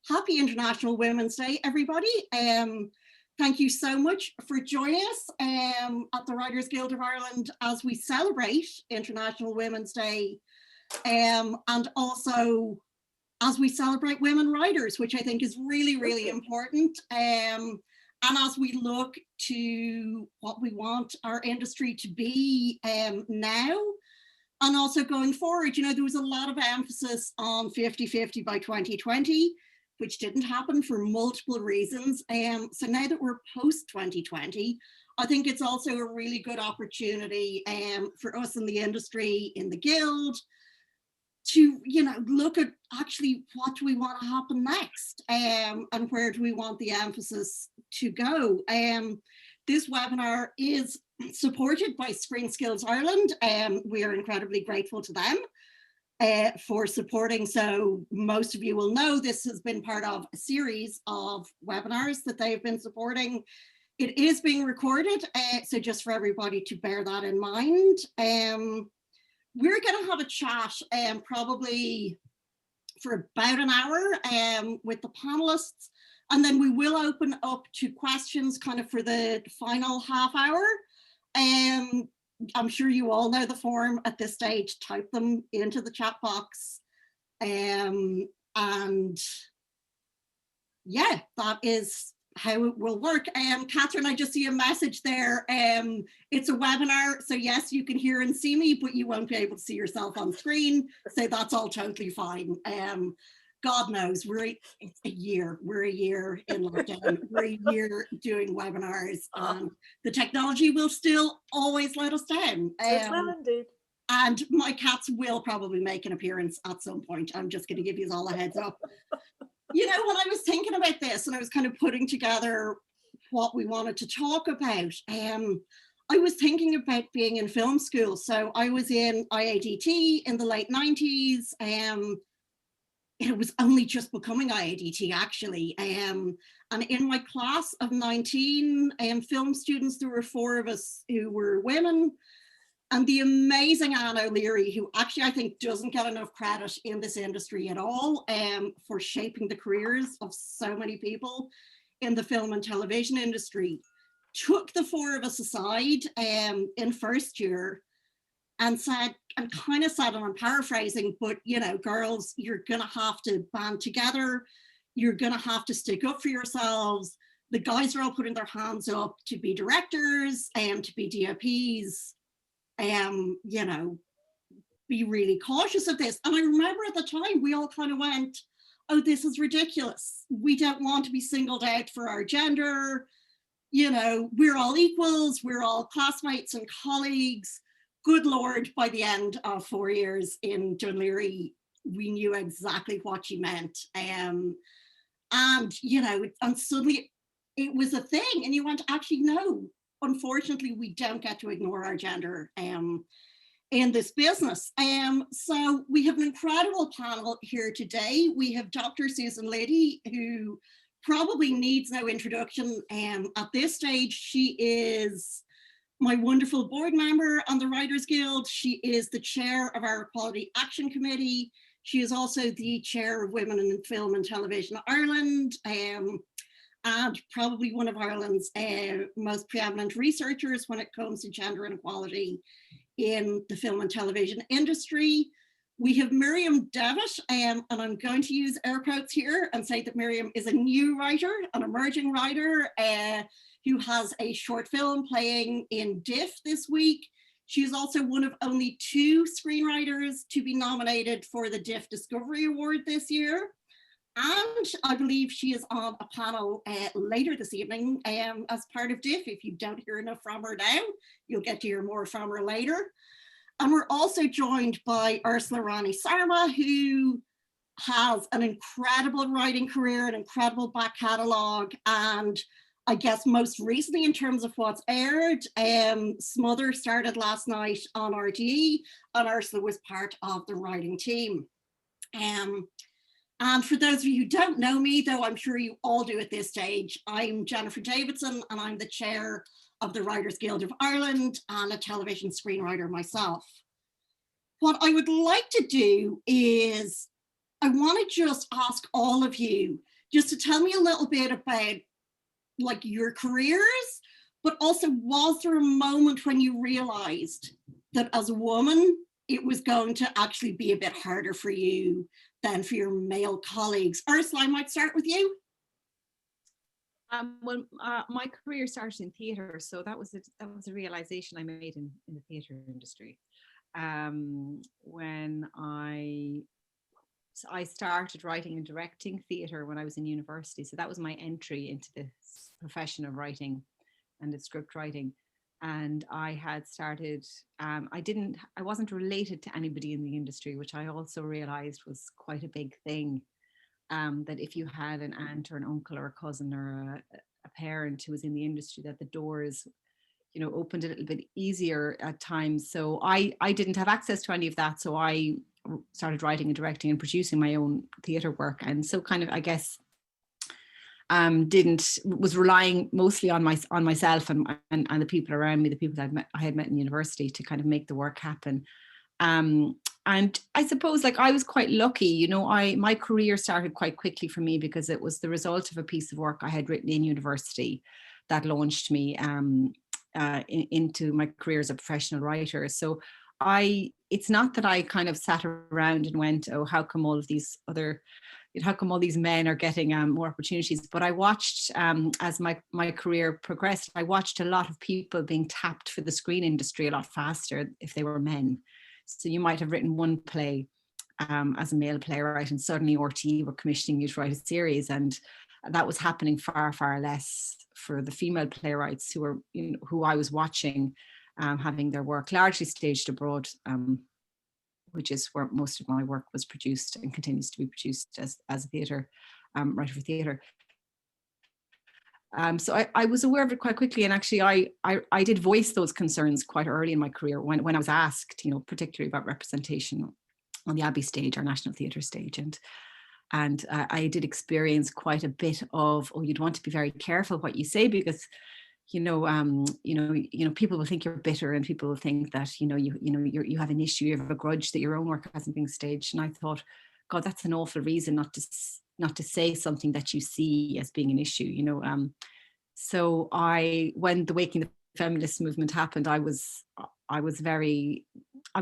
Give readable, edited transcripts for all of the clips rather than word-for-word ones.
Happy International Women's Day, everybody. Thank you so much for joining us at the Writers Guild of Ireland as we celebrate International Women's Day, and also as we celebrate women writers, which I think is really, really important. And as we look to what we want our industry to be now, and also going forward, you know, there was a lot of emphasis on 50-50 by 2020, which didn't happen for multiple reasons. So now that we're post 2020, I think it's also a really good opportunity for us in the industry, in the guild, to, you know, look at actually what do we want to happen next, and where do we want the emphasis to go. This webinar is supported by Screen Skills Ireland, and we are incredibly grateful to them for supporting. So most of you will know this has been part of a series of webinars that they've been supporting. It is being recorded, so just for everybody to bear that in mind. We're going to have a chat probably for about an hour with the panelists, and then we will open up to questions kind of for the final half hour. I'm sure you all know the form at this stage. Type them into the chat box. And yeah, that is how it will work. Catherine, I just see a message there. It's a webinar, so yes, you can hear and see me, but you won't be able to see yourself on screen. So that's all totally fine. God knows, we're a year in lockdown. We're a year doing webinars, and the technology will still always let us down. It will indeed. And my cats will probably make an appearance at some point. I'm just going to give you all a heads up. You know, when I was thinking about this and I was kind of putting together what we wanted to talk about, I was thinking about being in film school. So I was in IADT in the late 90s. It was only just becoming IADT actually. And in my class of 19 film students, there were 4 of us who were women. And the amazing Anne O'Leary, who actually I think doesn't get enough credit in this industry at all, for shaping the careers of so many people in the film and television industry, took the 4 of us aside in first year and said, and kind of said, and I'm paraphrasing, but you know, girls, you're gonna have to band together. You're gonna have to stick up for yourselves. The guys are all putting their hands up to be directors and to be DOPs. You know, be really cautious of this. And I remember at the time we all kind of went, oh, this is ridiculous. We don't want to be singled out for our gender. You know, we're all equals. We're all classmates and colleagues. Good Lord, by the end of 4 years in Dunleary, we knew exactly what she meant. And, you know, and suddenly it was a thing. And you went, actually, no. Unfortunately, we don't get to ignore our gender in this business. So we have an incredible panel here today. We have Dr. Susan Liddy, who probably needs no introduction at this stage. She is my wonderful board member on the Writers Guild. She is the chair of our Equality Action Committee. She is also the chair of Women in Film and Television Ireland. And probably one of Ireland's most preeminent researchers when it comes to gender inequality in the film and television industry. We have Miriam Devitt, and I'm going to use air quotes here and say that Miriam is a new writer, an emerging writer who has a short film playing in DIFF this week. She is also one of only 2 screenwriters to be nominated for the DIFF Discovery Award this year. And I believe she is on a panel later this evening as part of DIFF. If you don't hear enough from her now, you'll get to hear more from her later. And we're also joined by Ursula Ronnie Sarma, who has an incredible writing career, an incredible back catalogue, and I guess most recently in terms of what's aired, Smother started last night on RTE, and Ursula was part of the writing team. And for those of you who don't know me, though I'm sure you all do at this stage, I'm Jennifer Davidson, and I'm the chair of the Writers Guild of Ireland and a television screenwriter myself. What I would like to do is, I want to just ask all of you just to tell me a little bit about like your careers, but also was there a moment when you realized that as a woman, it was going to actually be a bit harder for you than for your male colleagues? Ursula, I might start with you. My career started in theatre, so that was a realization I made in the theatre industry. When I started writing and directing theatre when I was in university, so that was my entry into the profession of writing and the script writing. And I had started, I wasn't related to anybody in the industry, which I also realized was quite a big thing. That if you had an aunt or an uncle or a cousin or a parent who was in the industry, that the doors, opened a little bit easier at times. So I didn't have access to any of that. So I started writing and directing and producing my own theatre work. And so kind of, I guess, was relying mostly on myself and the people around me, the people that I had met in university, to kind of make the work happen. And I suppose, like, I was quite lucky, my career started quite quickly for me because it was the result of a piece of work I had written in university that launched me into my career as a professional writer. So it's not that I kind of sat around and went, oh, how come all these men are getting more opportunities? But I watched, as my career progressed, I watched a lot of people being tapped for the screen industry a lot faster if they were men. So you might have written one play as a male playwright, and suddenly RTE were commissioning you to write a series, and that was happening far, far less for the female playwrights who I was watching having their work largely staged abroad, which is where most of my work was produced and continues to be produced as a theatre writer for theatre. So I was aware of it quite quickly, and actually I did voice those concerns quite early in my career when I was asked, particularly about representation on the Abbey stage, our National Theatre stage, and I did experience quite a bit of, you'd want to be very careful what you say, because people will think you're bitter, and people will think that you have an issue, you have a grudge that your own work hasn't been staged. And I thought, God, that's an awful reason not to say something that you see as being an issue, So when the Waking the Feminist movement happened, I was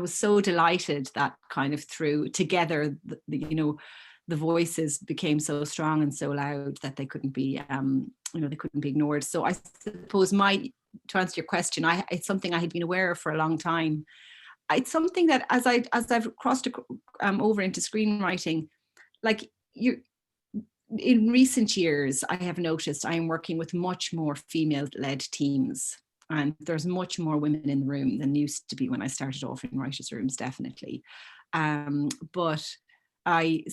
so delighted that kind of through together, the voices became so strong and so loud that they couldn't be, they couldn't be ignored. So I suppose to answer your question, it's something I had been aware of for a long time. It's something that as I've crossed over into screenwriting, like in recent years, I have noticed I am working with much more female-led teams, and there's much more women in the room than used to be when I started off in writers' rooms, definitely. But I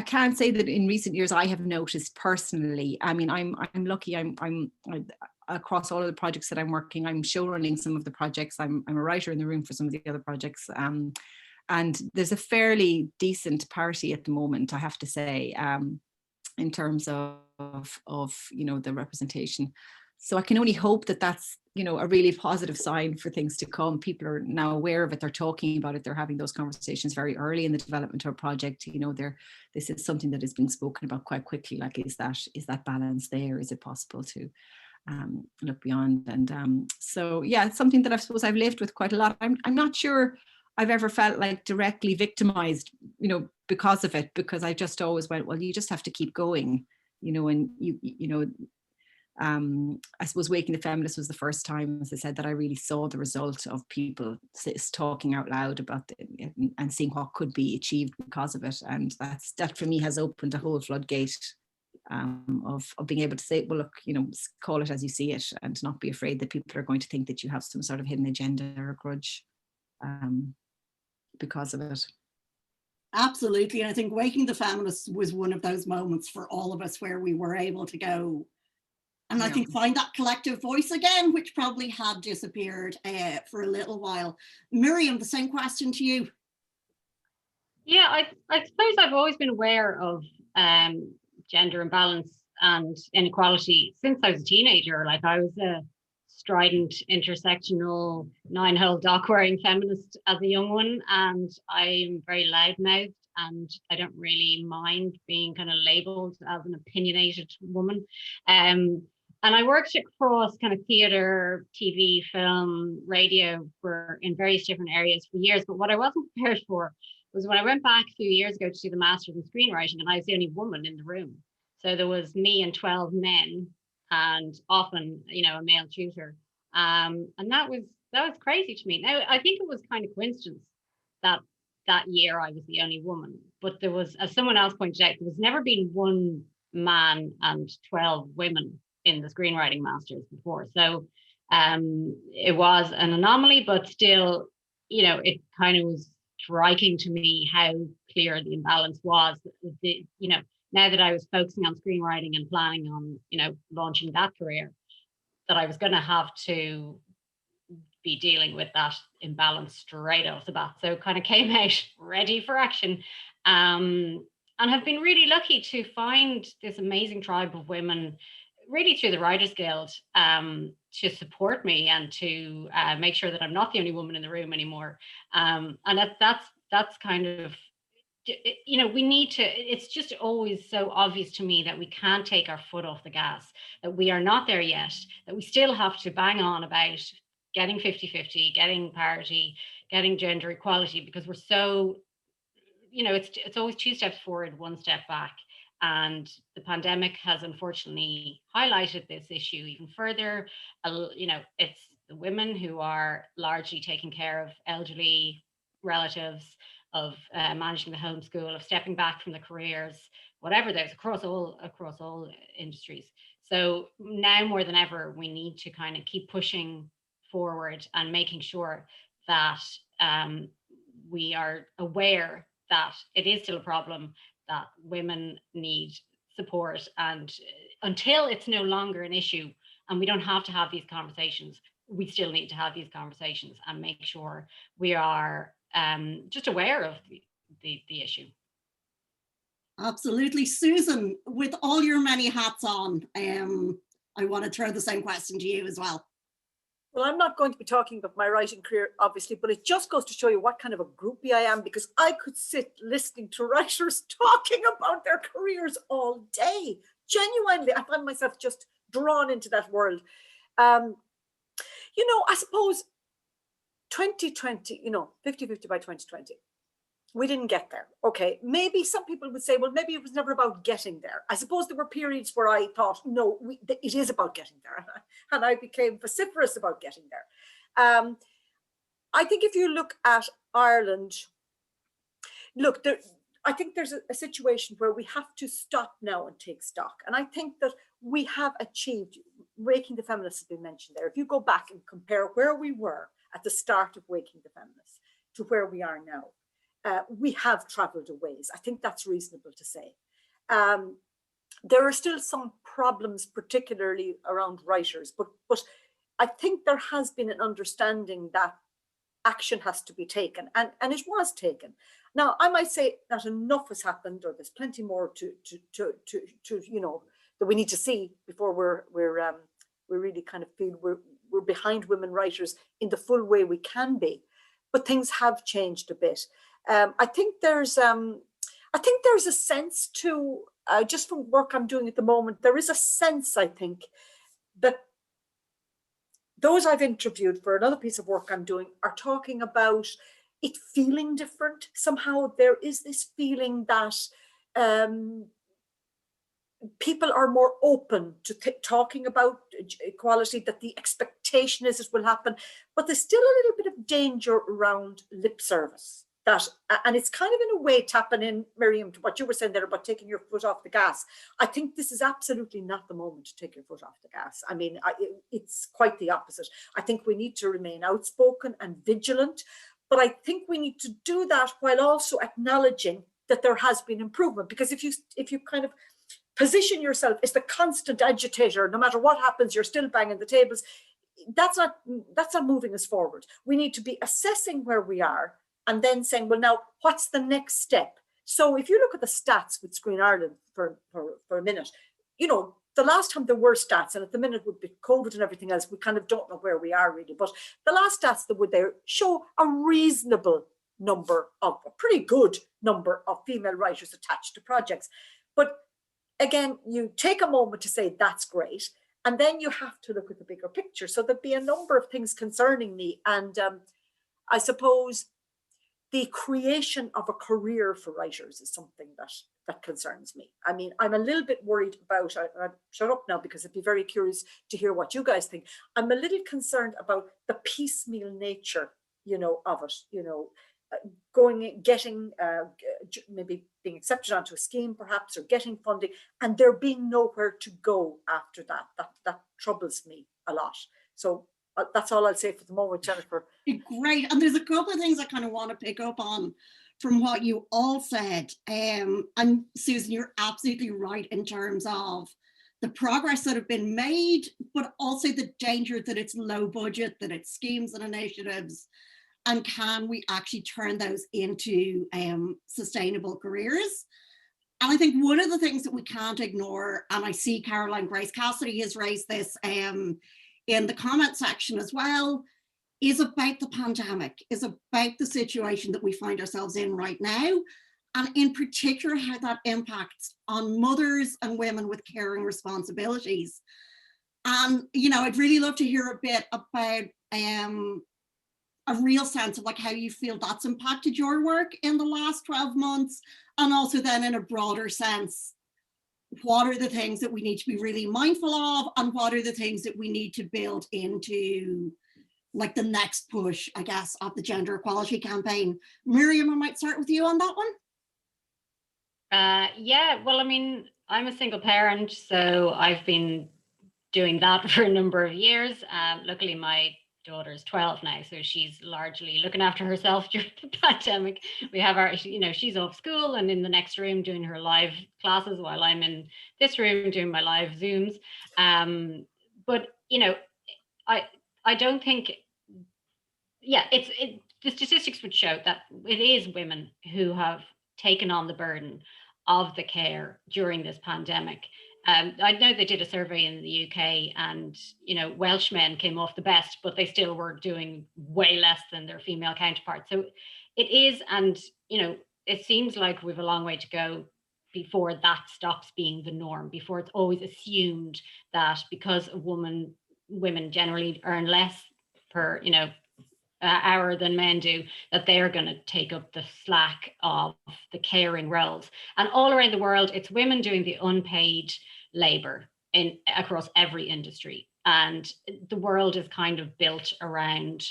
can't say that in recent years I have noticed personally. I mean, I'm lucky. I'm across all of the projects that I'm working, I'm show running some of the projects. I'm a writer in the room for some of the other projects. And there's a fairly decent parity at the moment, I have to say, in terms of the representation. So I can only hope that that's a really positive sign for things to come. People are now aware of it, they're talking about it, they're having those conversations very early in the development of a project. This is something that is being spoken about quite quickly, like is that balance there, is it possible to look beyond? And so yeah, it's something that I suppose I've lived with quite a lot. I'm not sure I've ever felt like directly victimized, because of it, because I just always went, well, you just have to keep going, and I suppose Waking the Feminist was the first time, as I said, that I really saw the result of people talking out loud about it and seeing what could be achieved because of it. And that for me has opened a whole floodgate of being able to say, well, look, call it as you see it, and not be afraid that people are going to think that you have some sort of hidden agenda or a grudge because of it. Absolutely. And I think Waking the Feminist was one of those moments for all of us where we were able to go and I think find that collective voice again, which probably had disappeared for a little while. Miriam, the same question to you. Yeah, I suppose I've always been aware of gender imbalance and inequality since I was a teenager. Like, I was a strident, intersectional, 9-hole dock wearing feminist as a young one, and I'm very loudmouthed and I don't really mind being kind of labeled as an opinionated woman. And I worked across kind of theatre, TV, film, radio in various different areas for years. But what I wasn't prepared for was when I went back a few years ago to do the Masters in Screenwriting, and I was the only woman in the room. So there was me and 12 men, and often, a male tutor. And that was crazy to me. Now, I think it was kind of coincidence that year I was the only woman. But there was, as someone else pointed out, there was never been one man and 12 women in the Screenwriting Masters before. So it was an anomaly, but still, it kind of was striking to me how clear the imbalance was. Now that I was focusing on screenwriting and planning on, launching that career, that I was going to have to be dealing with that imbalance straight off the bat. So kind of came out ready for action, and have been really lucky to find this amazing tribe of women, really through the Writers Guild, to support me and to make sure that I'm not the only woman in the room anymore. And that's kind of, we need to, it's just always so obvious to me that we can't take our foot off the gas, that we are not there yet, that we still have to bang on about getting 50-50, getting parity, getting gender equality, because we're so, it's always 2 steps forward, 1 step back. And the pandemic has unfortunately highlighted this issue even further. It's the women who are largely taking care of elderly relatives, of managing the homeschool, of stepping back from the careers, whatever those, across all industries. So now more than ever, we need to kind of keep pushing forward and making sure that we are aware that it is still a problem, that women need support, and until it's no longer an issue and we don't have to have these conversations, we still need to have these conversations and make sure we are just aware of the issue. Absolutely. Susan, with all your many hats on, I want to throw the same question to you as well. Well, I'm not going to be talking about my writing career, obviously, but it just goes to show you what kind of a groupie I am, because I could sit listening to writers talking about their careers all day. Genuinely, I find myself just drawn into that world. I suppose 2020, 50-50 by 2020, we didn't get there. Okay, maybe some people would say, well, maybe it was never about getting there. I suppose there were periods where I thought, no, it is about getting there. And I became vociferous about getting there. I think if you look at Ireland, I think there's a situation where we have to stop now and take stock. And I think that we have achieved, Waking the Feminists has been mentioned there. If you go back and compare where we were at the start of Waking the Feminists to where we are now, we have traveled a ways. I think that's reasonable to say. There are still some problems, particularly around writers, but I think there has been an understanding that action has to be taken, and it was taken. Now, I might say that enough has happened, or there's plenty more to that we need to see before we really kind of feel we're behind women writers in the full way we can be. But things have changed a bit. I think there's a sense to, just from work I'm doing at the moment, there is a sense, I think, that those I've interviewed for another piece of work I'm doing are talking about it feeling different. Somehow there is this feeling that people are more open to talking about equality, that the expectation is it will happen, but there's still a little bit of danger around lip service. And it's kind of in a way tapping in, Miriam, to what you were saying there about taking your foot off the gas. I think this is absolutely not the moment to take your foot off the gas. I mean, it's quite the opposite. I think we need to remain outspoken and vigilant, but I think we need to do that while also acknowledging that there has been improvement. Because if you kind of position yourself as the constant agitator, no matter what happens, you're still banging the tables, that's not moving us forward. We need to be assessing where we are and then saying, well, now what's the next step? So if you look at the stats with Screen Ireland for a minute, the last time there were stats, and at the minute with COVID and everything else, we kind of don't know where we are really, but the last stats that were there show a reasonable a pretty good number of female writers attached to projects. But again, you take a moment to say that's great, and then you have to look at the bigger picture. So there'd be a number of things concerning me, and I suppose the creation of a career for writers is something that concerns me. I mean, I'm a little bit worried about, I'll shut up now because I'd be very curious to hear what you guys think. I'm a little concerned about the piecemeal nature, of it, getting, maybe being accepted onto a scheme perhaps, or getting funding, and there being nowhere to go after that. That troubles me a lot. So that's all I'll say for the moment, Jennifer. Great. And there's a couple of things I kind of want to pick up on from what you all said. And Susan, you're absolutely right in terms of the progress that have been made, but also the danger that it's low budget, that it's schemes and initiatives, and can we actually turn those into sustainable careers? And I think one of the things that we can't ignore, and I see Caroline Grace Cassidy has raised this in the comment section as well, is about the pandemic, is about the situation that we find ourselves in right now, and in particular how that impacts on mothers and women with caring responsibilities. And I'd really love to hear a bit about a real sense of like how you feel that's impacted your work in the last 12 months, and also then in a broader sense, what are the things that we need to be really mindful of, and what are the things that we need to build into like the next push, I guess, of the gender equality campaign. Miriam, I might start with you on that one. Yeah, well, I mean, I'm a single parent, so I've been doing that for a number of years. Luckily, my daughter's 12 now, so she's largely looking after herself during the pandemic. We have our, she's off school and in the next room doing her live classes while I'm in this room doing my live Zooms. But I don't think, the statistics would show that it is women who have taken on the burden of the care during this pandemic. I know they did a survey in the UK, and Welsh men came off the best, but they still were doing way less than their female counterparts. So it is, and it seems like we've a long way to go before that stops being the norm, before it's always assumed that because women generally earn less per hour than men do, that they're going to take up the slack of the caring roles. And all around the world, it's women doing the unpaid labor across every industry, and the world is kind of built around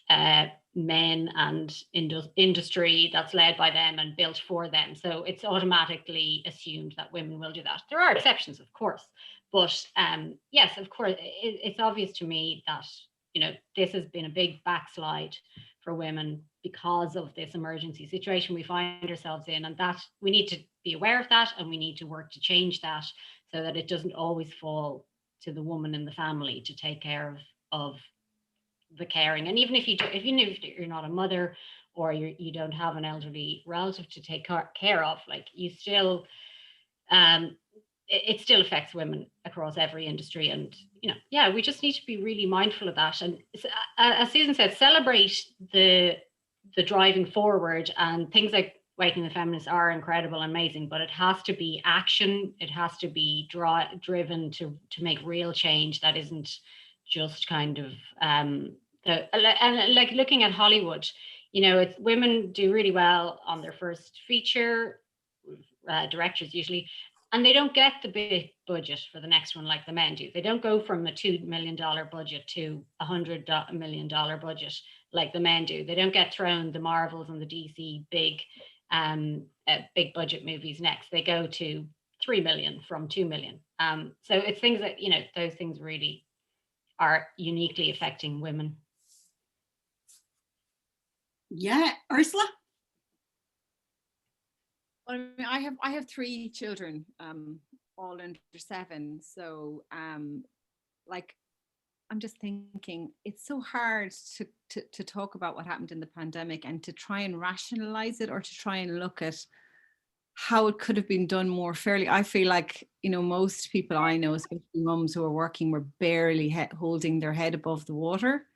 men and industry that's led by them and built for them. So it's automatically assumed that women will do that. There are exceptions, of course, but yes, of course, it's obvious to me that this has been a big backslide for women because of this emergency situation we find ourselves in, and that we need to be aware of that, and we need to work to change that so that it doesn't always fall to the woman in the family to take care of the caring. And even if you're not a mother, or you don't have an elderly relative to take care of, like, you still it still affects women across every industry. And we just need to be really mindful of that. And as Susan said, celebrate the driving forward, and things like Waking the Feminists are incredible and amazing, but it has to be action. It has to be driven to make real change that isn't just kind of and like looking at Hollywood, it's women do really well on their first feature, directors usually, and they don't get the big budget for the next one like the men do. They don't go from a $2 million budget to $100 million budget like the men do. They don't get thrown the Marvels and the DC big budget movies next. They go to 3 million from 2 million. So it's things that, those things really are uniquely affecting women. Yeah, Ursula? I mean, I have 3 children, all under 7. So I'm just thinking it's so hard to talk about what happened in the pandemic and to try and rationalize it, or to try and look at how it could have been done more fairly. I feel like, most people I know, especially mums who are working, were barely holding their head above the water.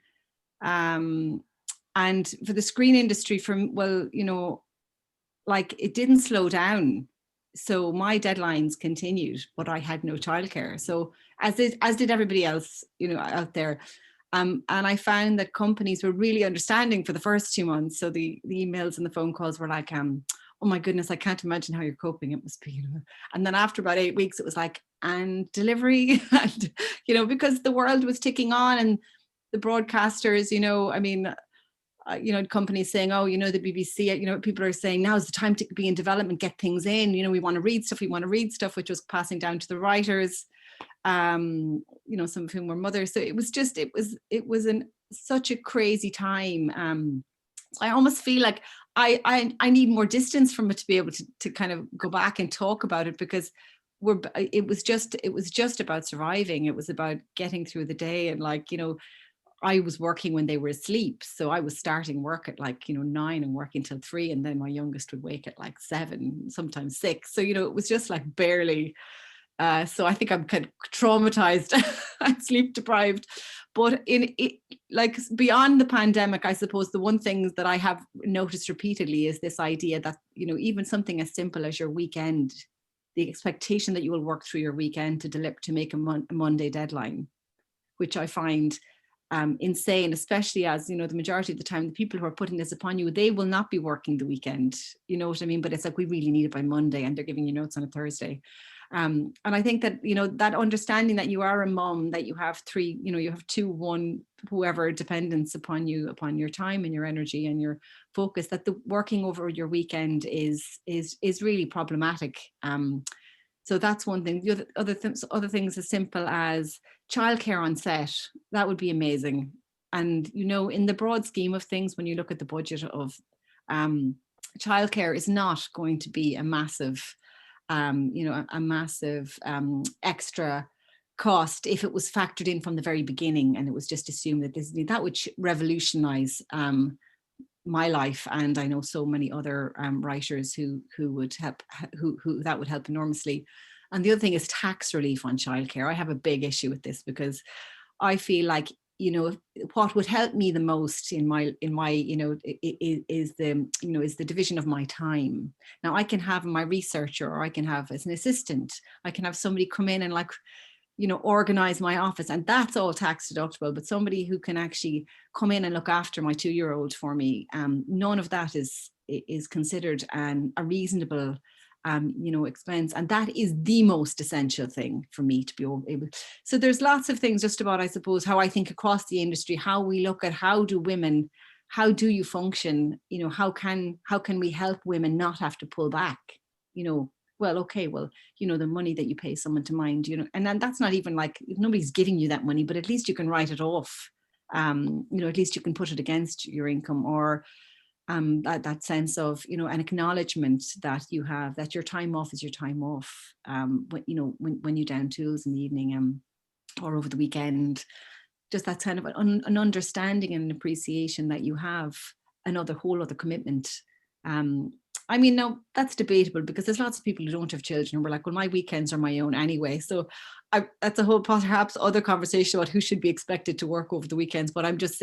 And for the screen industry, like it didn't slow down. So my deadlines continued, but I had no childcare. So as did everybody else, out there. And I found that companies were really understanding for the first 2 months. So the emails and the phone calls were like, oh my goodness, I can't imagine how you're coping. It must be, And then after about 8 weeks, it was like, and delivery, and, because the world was ticking on, and the broadcasters, companies saying, oh, the BBC, people are saying now's the time to be in development, get things in, we want to read stuff, which was passing down to the writers, some of whom were mothers. So it was such a crazy time. So I almost feel like I need more distance from it to be able to kind of go back and talk about it, because it was just about surviving. It was about getting through the day, and I was working when they were asleep. So I was starting work at 9 and working till 3. And then my youngest would wake at 7, sometimes 6. So, it was just barely. So I think I'm kind of traumatized and sleep deprived. But beyond the pandemic, I suppose the one thing that I have noticed repeatedly is this idea that, even something as simple as your weekend, the expectation that you will work through your weekend to make a Monday deadline, which I find insane, especially as the majority of the time the people who are putting this upon you, they will not be working the weekend, you know what I mean? But it's we really need it by Monday, and they're giving you notes on a Thursday. And I think that that understanding that you are a mom, that you have 3, you have 2, 1, whoever dependents upon you, upon your time and your energy and your focus, that the working over your weekend is really problematic. So that's one thing. The other things as simple as childcare on set, that would be amazing. And, in the broad scheme of things, when you look at the budget of childcare, is not going to be a massive, extra cost if it was factored in from the very beginning, and it was just assumed that would revolutionize my life. And I know so many other writers who would help, who that would help enormously. And the other thing is tax relief on childcare. I have a big issue with this, because I feel like, what would help me the most in my is the division of my time. Now I can have my researcher, or I can have as an assistant, I can have somebody come in and organize my office, and that's all tax deductible. But somebody who can actually come in and look after my 2-year-old for me, none of that is considered a reasonable expense, and that is the most essential thing for me to be able. So there's lots of things just about, I suppose, how I think across the industry, how we look at how do you function, how can we help women not have to pull back, the money that you pay someone to mind, and then that's not even nobody's giving you that money, but at least you can write it off, at least you can put it against your income, or that sense of, an acknowledgement that you have, that your time off is your time off, when you down tools in the evening or over the weekend, just that kind of an understanding and an appreciation that you have whole other commitment. No, that's debatable, because there's lots of people who don't have children and we're like, well, my weekends are my own anyway. So that's a whole perhaps other conversation about who should be expected to work over the weekends. But I'm just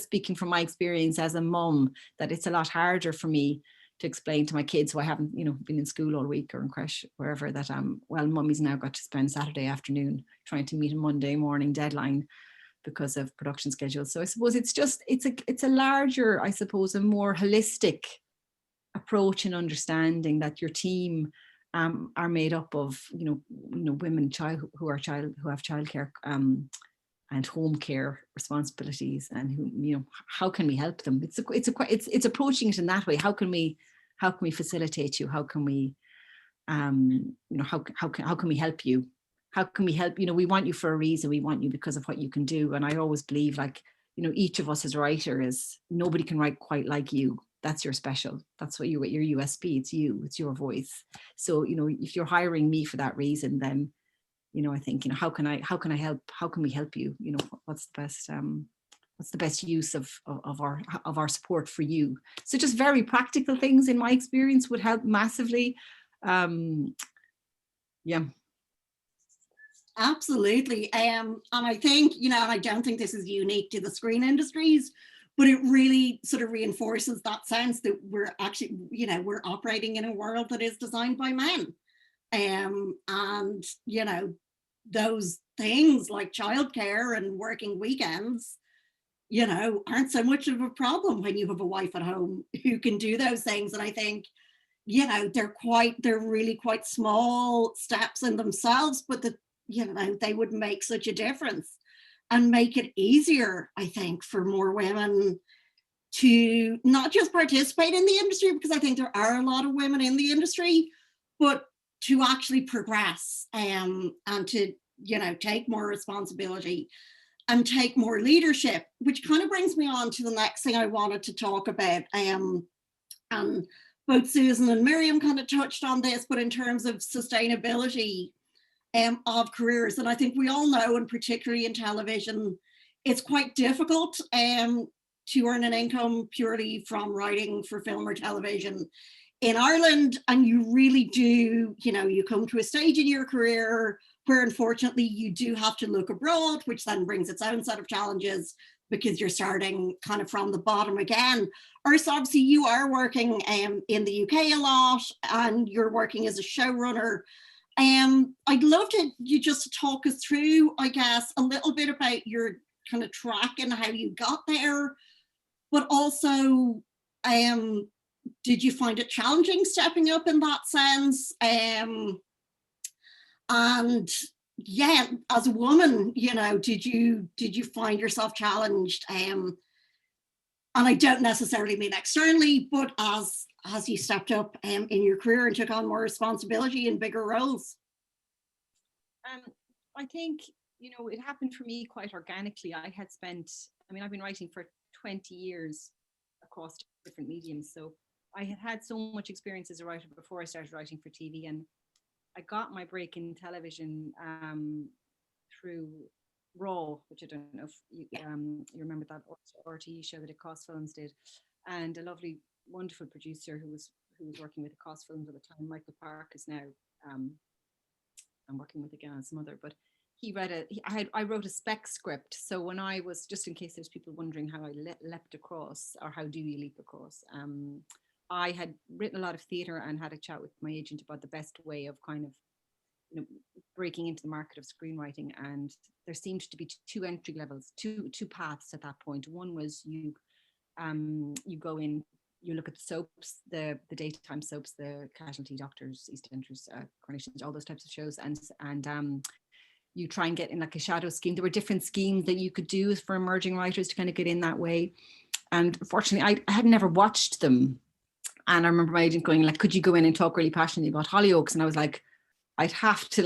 speaking from my experience as a mum, that it's a lot harder for me to explain to my kids who I haven't, been in school all week or in creche, wherever, that mummy's now got to spend Saturday afternoon trying to meet a Monday morning deadline because of production schedules. So I suppose it's a larger, I suppose, a more holistic approach and understanding that your team are made up of women who have childcare and home care responsibilities, and who how can we help them? It's approaching it in that way. How can we facilitate you? How can we how can we help you? How can we help? We want you for a reason. We want you because of what you can do. And I always believe, each of us as writers, nobody can write quite like you. That's your special. That's what your USP. It's you. It's your voice. So if you're hiring me for that reason, then I think how can I help? How can we help you? What's the best use of our support for you? So just very practical things, in my experience, would help massively. Yeah. Absolutely. And I think, I don't think this is unique to the screen industries, but it really sort of reinforces that sense that we're actually, you know, we're operating in a world that is designed by men. And, you know, those things like childcare and working weekends, you know, aren't so much of a problem when you have a wife at home who can do those things. And I think, you know, they're really quite small steps in themselves, but that, you know, they would make such a difference and make it easier, I think, for more women to not just participate in the industry, because I think there are a lot of women in the industry, but to actually progress, and to, you know, take more responsibility and take more leadership, which kind of brings me on to the next thing I wanted to talk about. And both Susan and Miriam kind of touched on this, but in terms of sustainability of careers. And I think we all know, and particularly in television, it's quite difficult to earn an income purely from writing for film or television in Ireland. And you really do, you know, you come to a stage in your career where unfortunately you do have to look abroad, which then brings its own set of challenges because you're starting kind of from the bottom again. Ursula, obviously you are working in the UK a lot, and you're working as a showrunner. I'd love you just to talk us through, I guess, a little bit about your kind of track and how you got there, but also, did you find it challenging stepping up in that sense? And yeah, as a woman, you know, did you find yourself challenged? And I don't necessarily mean externally, but as you stepped up in your career and took on more responsibility and bigger roles? I think, you know, it happened for me quite organically. I had spent, I mean, I've been writing for 20 years across different mediums. So I had had so much experience as a writer before I started writing for TV. And I got my break in television through Raw, which I don't know if you remember that RTE show that Across Films did, and a lovely, wonderful producer who was working with Across Films at the time, Michael Park, is now I'm working with again as mother, but he read I wrote a spec script. So when I was, just in case there's people wondering how I leapt across, or how do you leap across, I had written a lot of theatre and had a chat with my agent about the best way of kind of, you know, breaking into the market of screenwriting. And there seemed to be two entry levels, two paths at that point. One was you go in, you look at the soaps, the daytime soaps, the Casualty, Doctors, EastEnders, Coronations, all those types of shows, and you try and get in like a shadow scheme. There were different schemes that you could do for emerging writers to kind of get in that way. And fortunately, I had never watched them. And I remember my agent going like, could you go in and talk really passionately about Hollyoaks? And I was like, I'd have to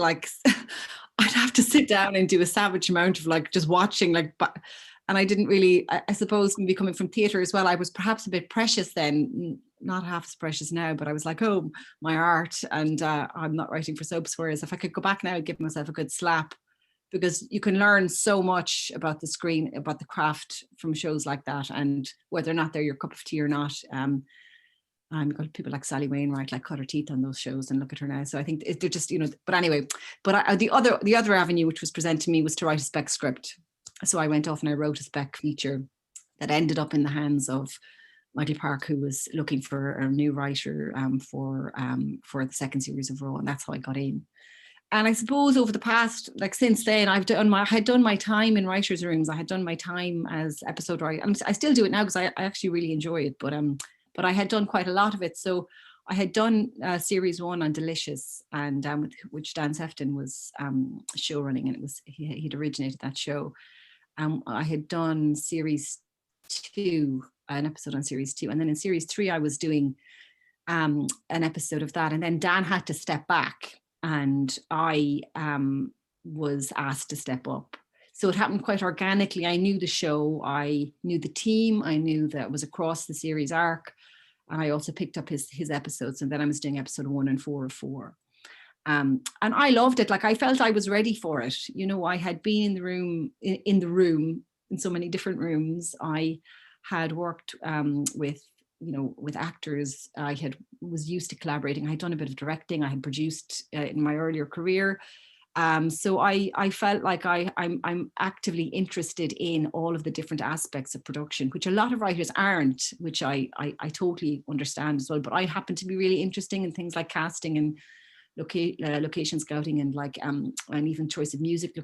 sit down and do a savage amount of like just watching, like, and I didn't really, I suppose maybe coming from theatre as well, I was perhaps a bit precious then, not half as precious now, but I was like, oh, my art, and I'm not writing for soaps. Whereas if I could go back now, I'd give myself a good slap, because you can learn so much about the screen, about the craft from shows like that, and whether or not they're your cup of tea or not. You've got people like Sally Wainwright, like cut her teeth on those shows, and look at her now. So I think they're just, you know, but anyway, but the other avenue which was presented to me was to write a spec script. So I went off and I wrote a spec feature that ended up in the hands of Michael Park, who was looking for a new writer for the second series of Raw, and that's how I got in. And I suppose over the past, like since then, I had done my time in writers' rooms. I had done my time as episode writer, and I still do it now because I actually really enjoy it. But I had done quite a lot of it. So I had done series 1 on Delicious, and which Dan Sefton was show running, and it was he'd originated that show. I had done series 2, an episode on series 2, and then in series 3 I was doing an episode of that, and then Dan had to step back, and I was asked to step up. So it happened quite organically. I knew the show, I knew the team, I knew that it was across the series arc, and I also picked up his episodes, and then I was doing episode 1 and 4 of 4. And I loved it. Like, I felt I was ready for it. You know, I had been in the room, in so many different rooms. I had worked with actors. Was used to collaborating. I had done a bit of directing. I had produced in my earlier career. So I felt like I'm actively interested in all of the different aspects of production, which a lot of writers aren't, which I totally understand as well. But I happen to be really interested in things like casting and location scouting and and even choice of music,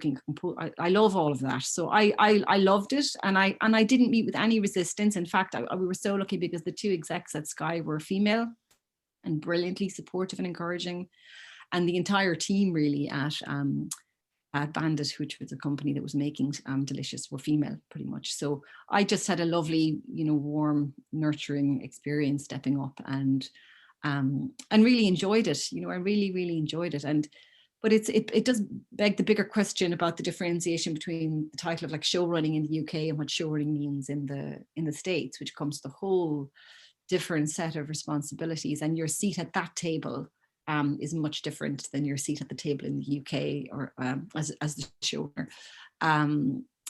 I love all of that. So I loved it, and I didn't meet with any resistance. In fact, we were so lucky because the 2 execs at Sky were female and brilliantly supportive and encouraging. And the entire team really at Bandit, which was a company that was making Delicious, were female pretty much. So I just had a lovely, warm, nurturing experience stepping up and really enjoyed it. I really, really enjoyed it. But it does beg the bigger question about the differentiation between the title of like show running in the UK and what show running means in the States, which comes to the whole different set of responsibilities, and your seat at that table is much different than your seat at the table in the UK or as the showrunner.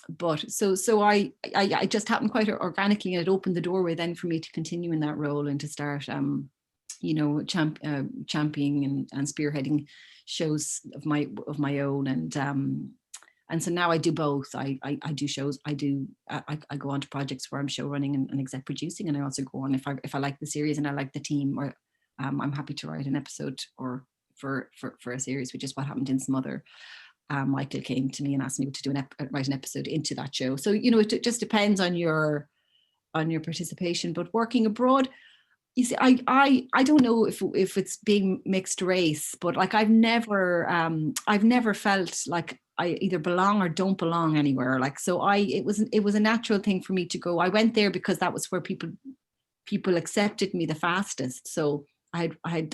But so I just happened quite organically, and it opened the doorway then for me to continue in that role and to start championing and spearheading shows of my own, and so now I do both. I do shows. I go on to projects where I'm show running and exec producing, and I also go on if I like the series and I like the team, or I'm happy to write an episode or for a series, which is what happened in Smother. Michael came to me and asked me to write an episode into that show. So it just depends on your participation. But working abroad, you see, I don't know if it's being mixed race, but like I've never felt like I either belong or don't belong anywhere. Like, so it was a natural thing for me to go. I went there because that was where people accepted me the fastest. So I had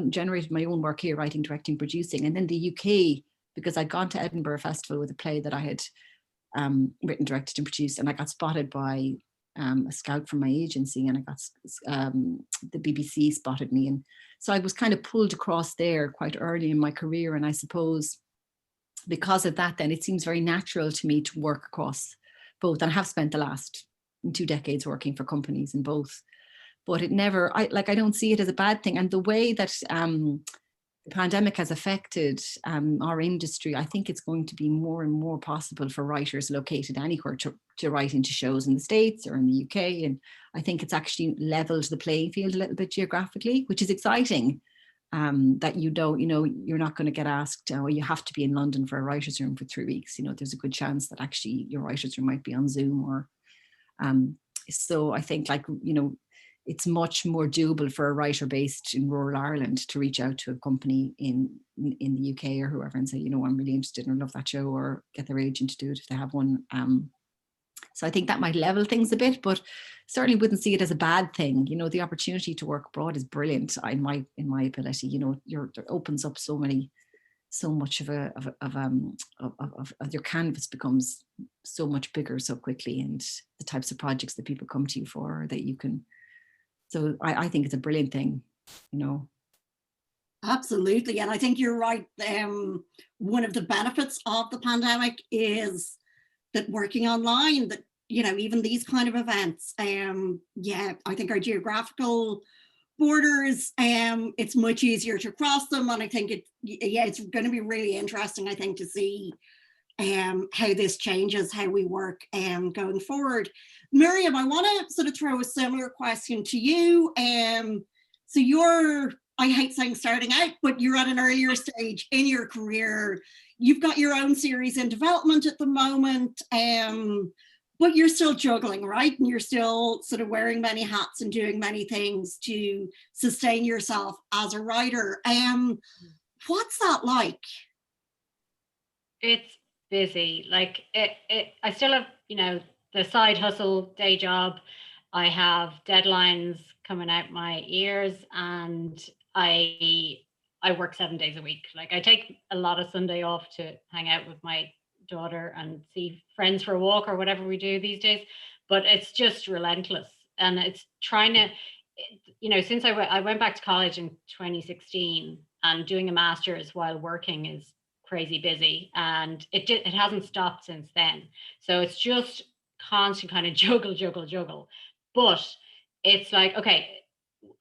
generated my own work here, writing, directing, producing, and then the UK, because I'd gone to Edinburgh Festival with a play that I had written, directed, and produced, and I got spotted by a scout from my agency, and I got the BBC spotted me, and so I was kind of pulled across there quite early in my career. And I suppose because of that, then it seems very natural to me to work across both, and I have spent the last 2 decades working for companies in both. But it never, I don't see it as a bad thing. And the way that the pandemic has affected our industry, I think it's going to be more and more possible for writers located anywhere to write into shows in the States or in the UK. And I think it's actually leveled the playing field a little bit geographically, which is exciting. That you're not going to get asked, oh, you have to be in London for a writer's room for 3 weeks. There's a good chance that actually your writer's room might be on Zoom or so I think it's much more doable for a writer based in rural Ireland to reach out to a company in the UK or whoever and say, I'm really interested and I love that show, or get their agent to do it if they have one. So I think that might level things a bit, but certainly wouldn't see it as a bad thing. The opportunity to work abroad is brilliant in my ability. It opens up so much of your canvas becomes so much bigger so quickly, and the types of projects that people come to you for that you can. So I think it's a brilliant thing, Absolutely. And I think you're right. One of the benefits of the pandemic is that working online, that, even these kind of events, I think our geographical borders, it's much easier to cross them. And I think it's going to be really interesting, I think, to see how this changes how we work going forward. Miriam, I want to sort of throw a similar question to you. So you're, I hate saying starting out, but you're at an earlier stage in your career. You've got your own series in development at the moment, but you're still juggling, right? And you're still sort of wearing many hats and doing many things to sustain yourself as a writer. What's that like? It's busy. Like I still have, the side hustle day job. I have deadlines coming out my ears, and I work 7 days a week. Like I take a lot of Sunday off to hang out with my daughter and see friends for a walk or whatever we do these days. But it's just relentless, and it's trying to, since I went back to college in 2016, and doing a master's while working is crazy busy, and it hasn't stopped since then. So it's just constant kind of juggle. But it's like, okay,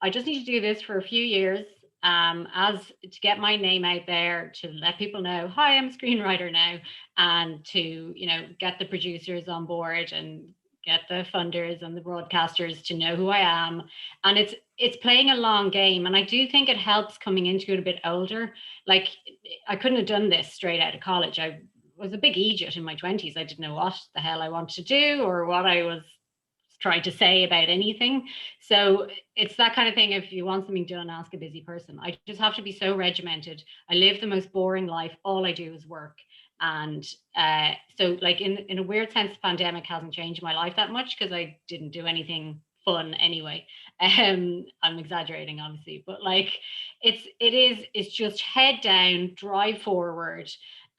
I just need to do this for a few years, as to get my name out there, to let people know, hi, I'm a screenwriter now, and to, you know, get the producers on board and get the funders and the broadcasters to know who I am. And it's playing a long game. And I do think it helps coming into it a bit older. Like, I couldn't have done this straight out of college. I was a big idiot in my 20s. I didn't know what the hell I wanted to do or what I was trying to say about anything. So it's that kind of thing. If you want something done, ask a busy person. I just have to be so regimented. I live the most boring life. All I do is work. And so, like, in a weird sense, the pandemic hasn't changed my life that much because I didn't do anything fun anyway. I'm exaggerating, obviously, but like, it's just head down, drive forward,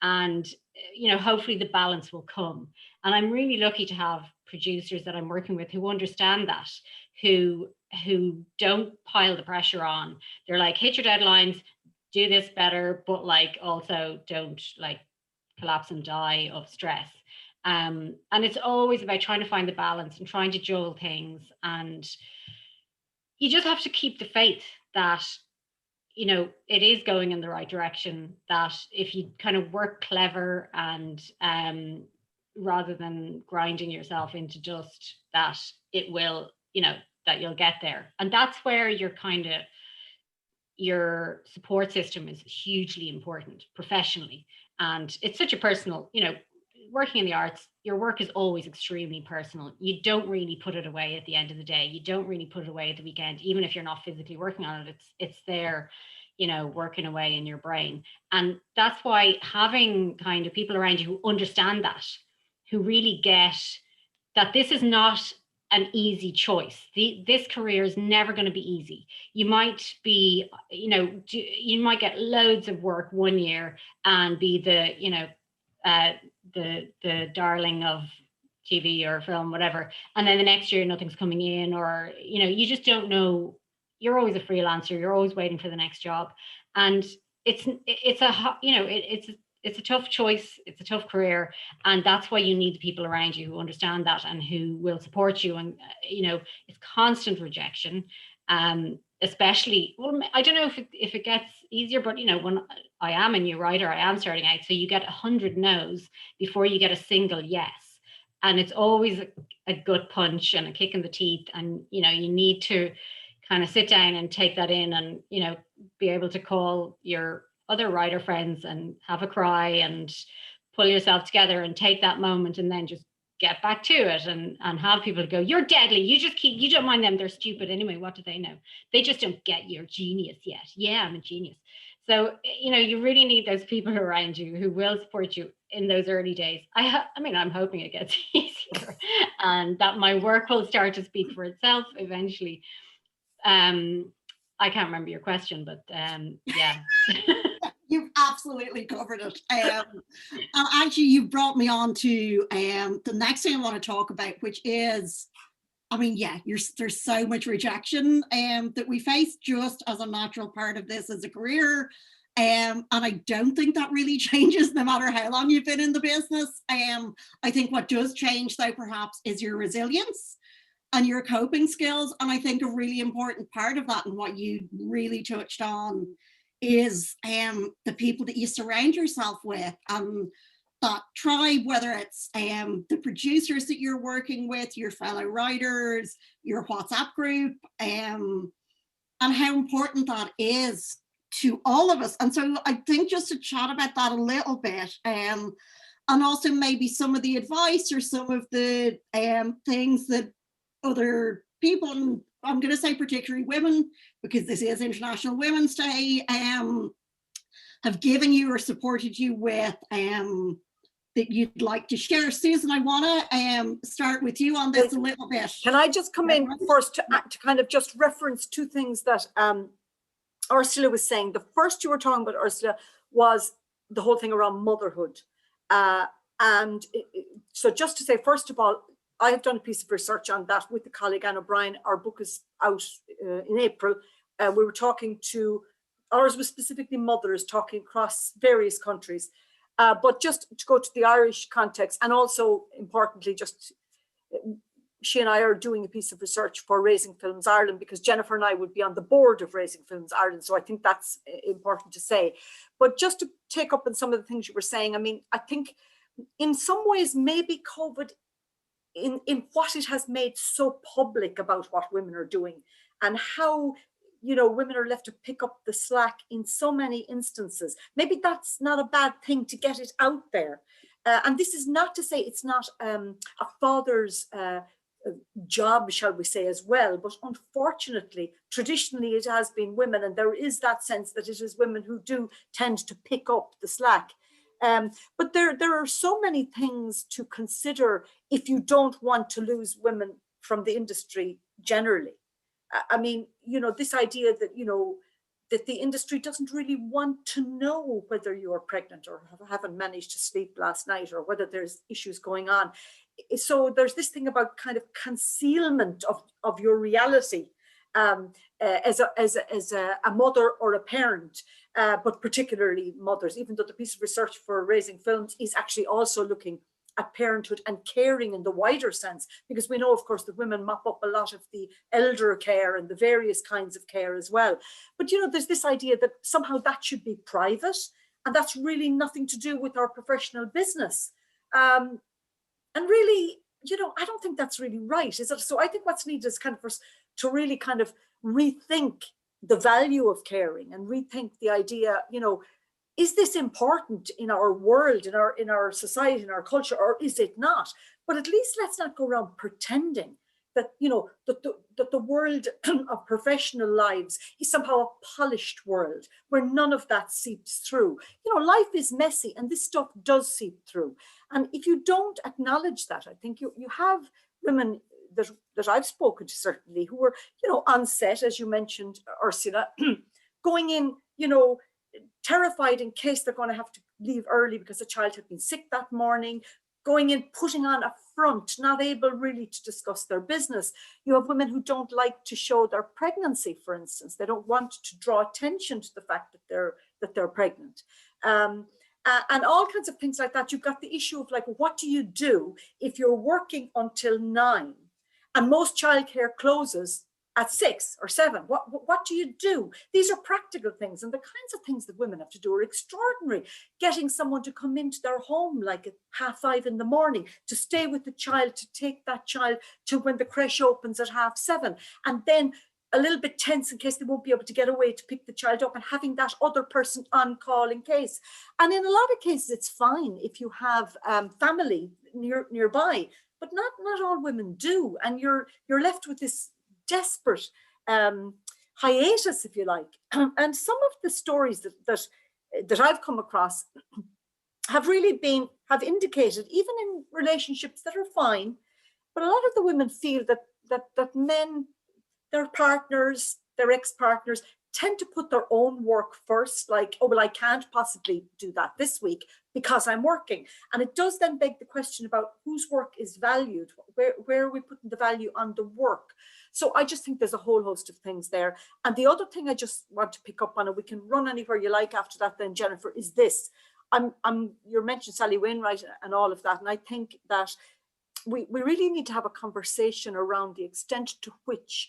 and, you know, hopefully the balance will come. And I'm really lucky to have producers that I'm working with who understand that, who don't pile the pressure on. They're like, hit your deadlines, do this better, but like also don't like collapse and die of stress. And it's always about trying to find the balance and trying to juggle things. And you just have to keep the faith that, you know, it is going in the right direction, that if you kind of work clever and rather than grinding yourself into dust, that it will, you know, that you'll get there. And that's where your support system is hugely important professionally. And it's such a personal, you know, working in the arts, your work is always extremely personal. You don't really put it away at the end of the day. You don't really put it away at the weekend, even if you're not physically working on it. It's there, you know, working away in your brain. And that's why having kind of people around you who understand that, who really get that this is not an easy choice. This career is never going to be easy. You might be, you know, you might get loads of work one year and be the, you know, the darling of TV or film, whatever. And then the next year, nothing's coming in, or, you know, you just don't know. You're always a freelancer. You're always waiting for the next job. And it's a, you know, it's a tough choice. It's a tough career. And that's why you need the people around you who understand that and who will support you. And, you know, it's constant rejection. Especially, well, I don't know if it gets easier, but, you know, when I am a new writer, I am starting out. So you get 100 no's before you get a single yes. And it's always a gut punch and a kick in the teeth. And, you know, you need to kind of sit down and take that in and, you know, be able to call your other writer friends and have a cry and pull yourself together and take that moment and then just get back to it and have people go, you're deadly. You don't mind them. They're stupid anyway. What do they know? They just don't get your genius yet. Yeah, I'm a genius. So, you know, you really need those people around you who will support you in those early days. I mean, I'm hoping it gets easier and that my work will start to speak for itself eventually. I can't remember your question, but yeah. You've absolutely covered it. And actually, you've brought me on to the next thing I want to talk about, which is, I mean, yeah, there's so much rejection that we face just as a natural part of this as a career. And I don't think that really changes no matter how long you've been in the business. I think what does change, though, perhaps, is your resilience and your coping skills. And I think a really important part of that, and what you really touched on, is the people that you surround yourself with, that tribe, whether it's the producers that you're working with, your fellow writers, your WhatsApp group, and how important that is to all of us. And so I think just to chat about that a little bit, and also maybe some of the advice or some of the things that other people, and I'm going to say particularly women, because this is International Women's Day, have given you or supported you with, that you'd like to share. Susan, I want to start with you on this a little bit. Can I just come in first to kind of just reference two things that Ursula was saying. The first you were talking about, Ursula, was the whole thing around motherhood. So just to say, first of all, I have done a piece of research on that with the colleague Anne O'Brien. Our book is out in April. We were talking to, ours was specifically mothers, talking across various countries. But just to go to the Irish context, and also importantly, just she and I are doing a piece of research for Raising Films Ireland, because Jennifer and I would be on the board of Raising Films Ireland. So I think that's important to say. But just to take up on some of the things you were saying, I mean, I think in some ways, maybe COVID, in what it has made so public about what women are doing and how, you know, women are left to pick up the slack in so many instances. Maybe that's not a bad thing to get it out there. And this is not to say it's not a father's job, shall we say, as well. But unfortunately, traditionally, it has been women. And there is that sense that it is women who do tend to pick up the slack. But there are so many things to consider if you don't want to lose women from the industry generally. I mean, you know, this idea that, you know, that the industry doesn't really want to know whether you're pregnant or haven't managed to sleep last night or whether there's issues going on. So there's this thing about kind of concealment of your reality as a mother or a parent, but particularly mothers, even though the piece of research for Raising Films is actually also looking at parenthood and caring in the wider sense, because we know, of course, that women mop up a lot of the elder care and the various kinds of care as well. But, you know, there's this idea that somehow that should be private, and that's really nothing to do with our professional business. And really, you know, I don't think that's really right, is it? So I think what's needed is kind of for us to really kind of rethink the value of caring and rethink the idea, you know, is this important in our world, in our society, in our culture, or is it not? But at least let's not go around pretending that, you know, that the world of professional lives is somehow a polished world where none of that seeps through. You know, life is messy and this stuff does seep through. And if you don't acknowledge that, I think you have women that I've spoken to certainly who were, you know, on set, as you mentioned, Ursula, going in, you know, terrified in case they're going to have to leave early because the child had been sick that morning, going in, putting on a front, not able really to discuss their business. You have women who don't like to show their pregnancy, for instance. They don't want to draw attention to the fact that they're pregnant. And all kinds of things like that. You've got the issue of like, what do you do if you're working until 9 and most childcare closes at 6 or 7? What do you do? These are practical things, and the kinds of things that women have to do are extraordinary. Getting someone to come into their home like at 5:30 in the morning, to stay with the child, to take that child to when the creche opens at 7:30, and then a little bit tense in case they won't be able to get away to pick the child up, and having that other person on call in case. And in a lot of cases, it's fine if you have family nearby, but not all women do, and you're left with this desperate hiatus, if you like. And some of the stories that I've come across have indicated, even in relationships that are fine, but a lot of the women feel that men, their partners, their ex-partners, tend to put their own work first, like, oh, well, I can't possibly do that this week because I'm working. And it does then beg the question about whose work is valued, where are we putting the value on the work? So I just think there's a whole host of things there. And the other thing I just want to pick up on, and we can run anywhere you like after that then, Jennifer, is this. You mentioned Sally Wainwright and all of that, and I think that we really need to have a conversation around the extent to which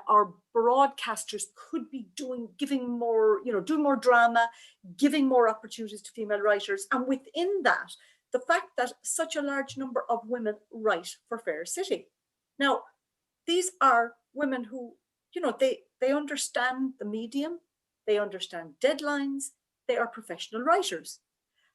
our broadcasters could be doing more drama, giving more opportunities to female writers. And within that, the fact that such a large number of women write for Fair City. Now, these are women who, you know, they understand the medium, they understand deadlines, they are professional writers.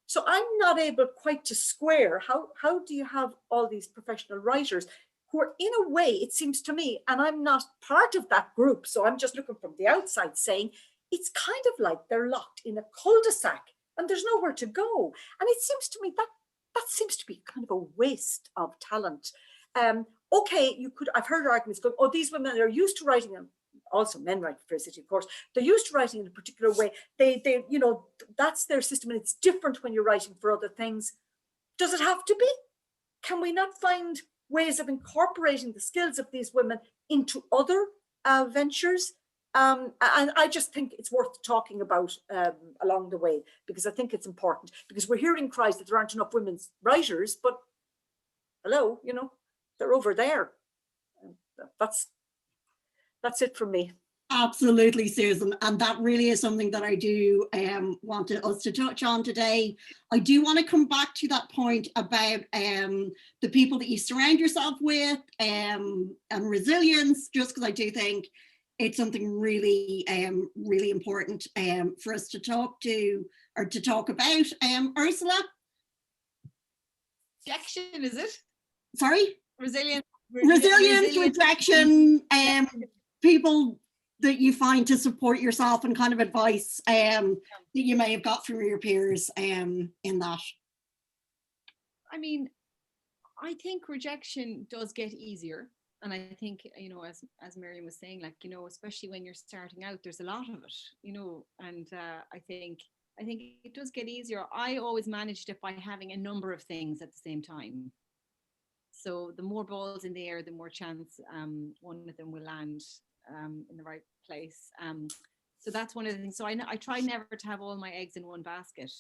So I'm not able quite to square how do you have all these professional writers who are, in a way, it seems to me, and I'm not part of that group, so I'm just looking from the outside saying, it's kind of like they're locked in a cul-de-sac and there's nowhere to go. And it seems to me that seems to be kind of a waste of talent. Okay, I've heard arguments going, oh, these women are used to writing, and also men write for Fair City, of course, they're used to writing in a particular way. They, you know, that's their system, and it's different when you're writing for other things. Does it have to be? Can we not find ways of incorporating the skills of these women into other ventures? And I just think it's worth talking about along the way, because I think it's important, because we're hearing cries that there aren't enough women's writers, but hello, you know, they're over there. That's it from me. Absolutely, Susan. And that really is something that I do want us to touch on today. I do want to come back to that point about the people that you surround yourself with and resilience, just because I do think it's something really, really important for us to talk to or to talk about. Ursula? Rejection, is it? Sorry? Resilience, rejection, people that you find to support yourself, and kind of advice that you may have got from your peers in that. I mean, I think rejection does get easier. And I think, you know, as Miriam was saying, like, you know, especially when you're starting out, there's a lot of it, you know, and I think it does get easier. I always managed it by having a number of things at the same time. So the more balls in the air, the more chance one of them will land in the right place. So that's one of the things. So I try never to have all my eggs in one basket.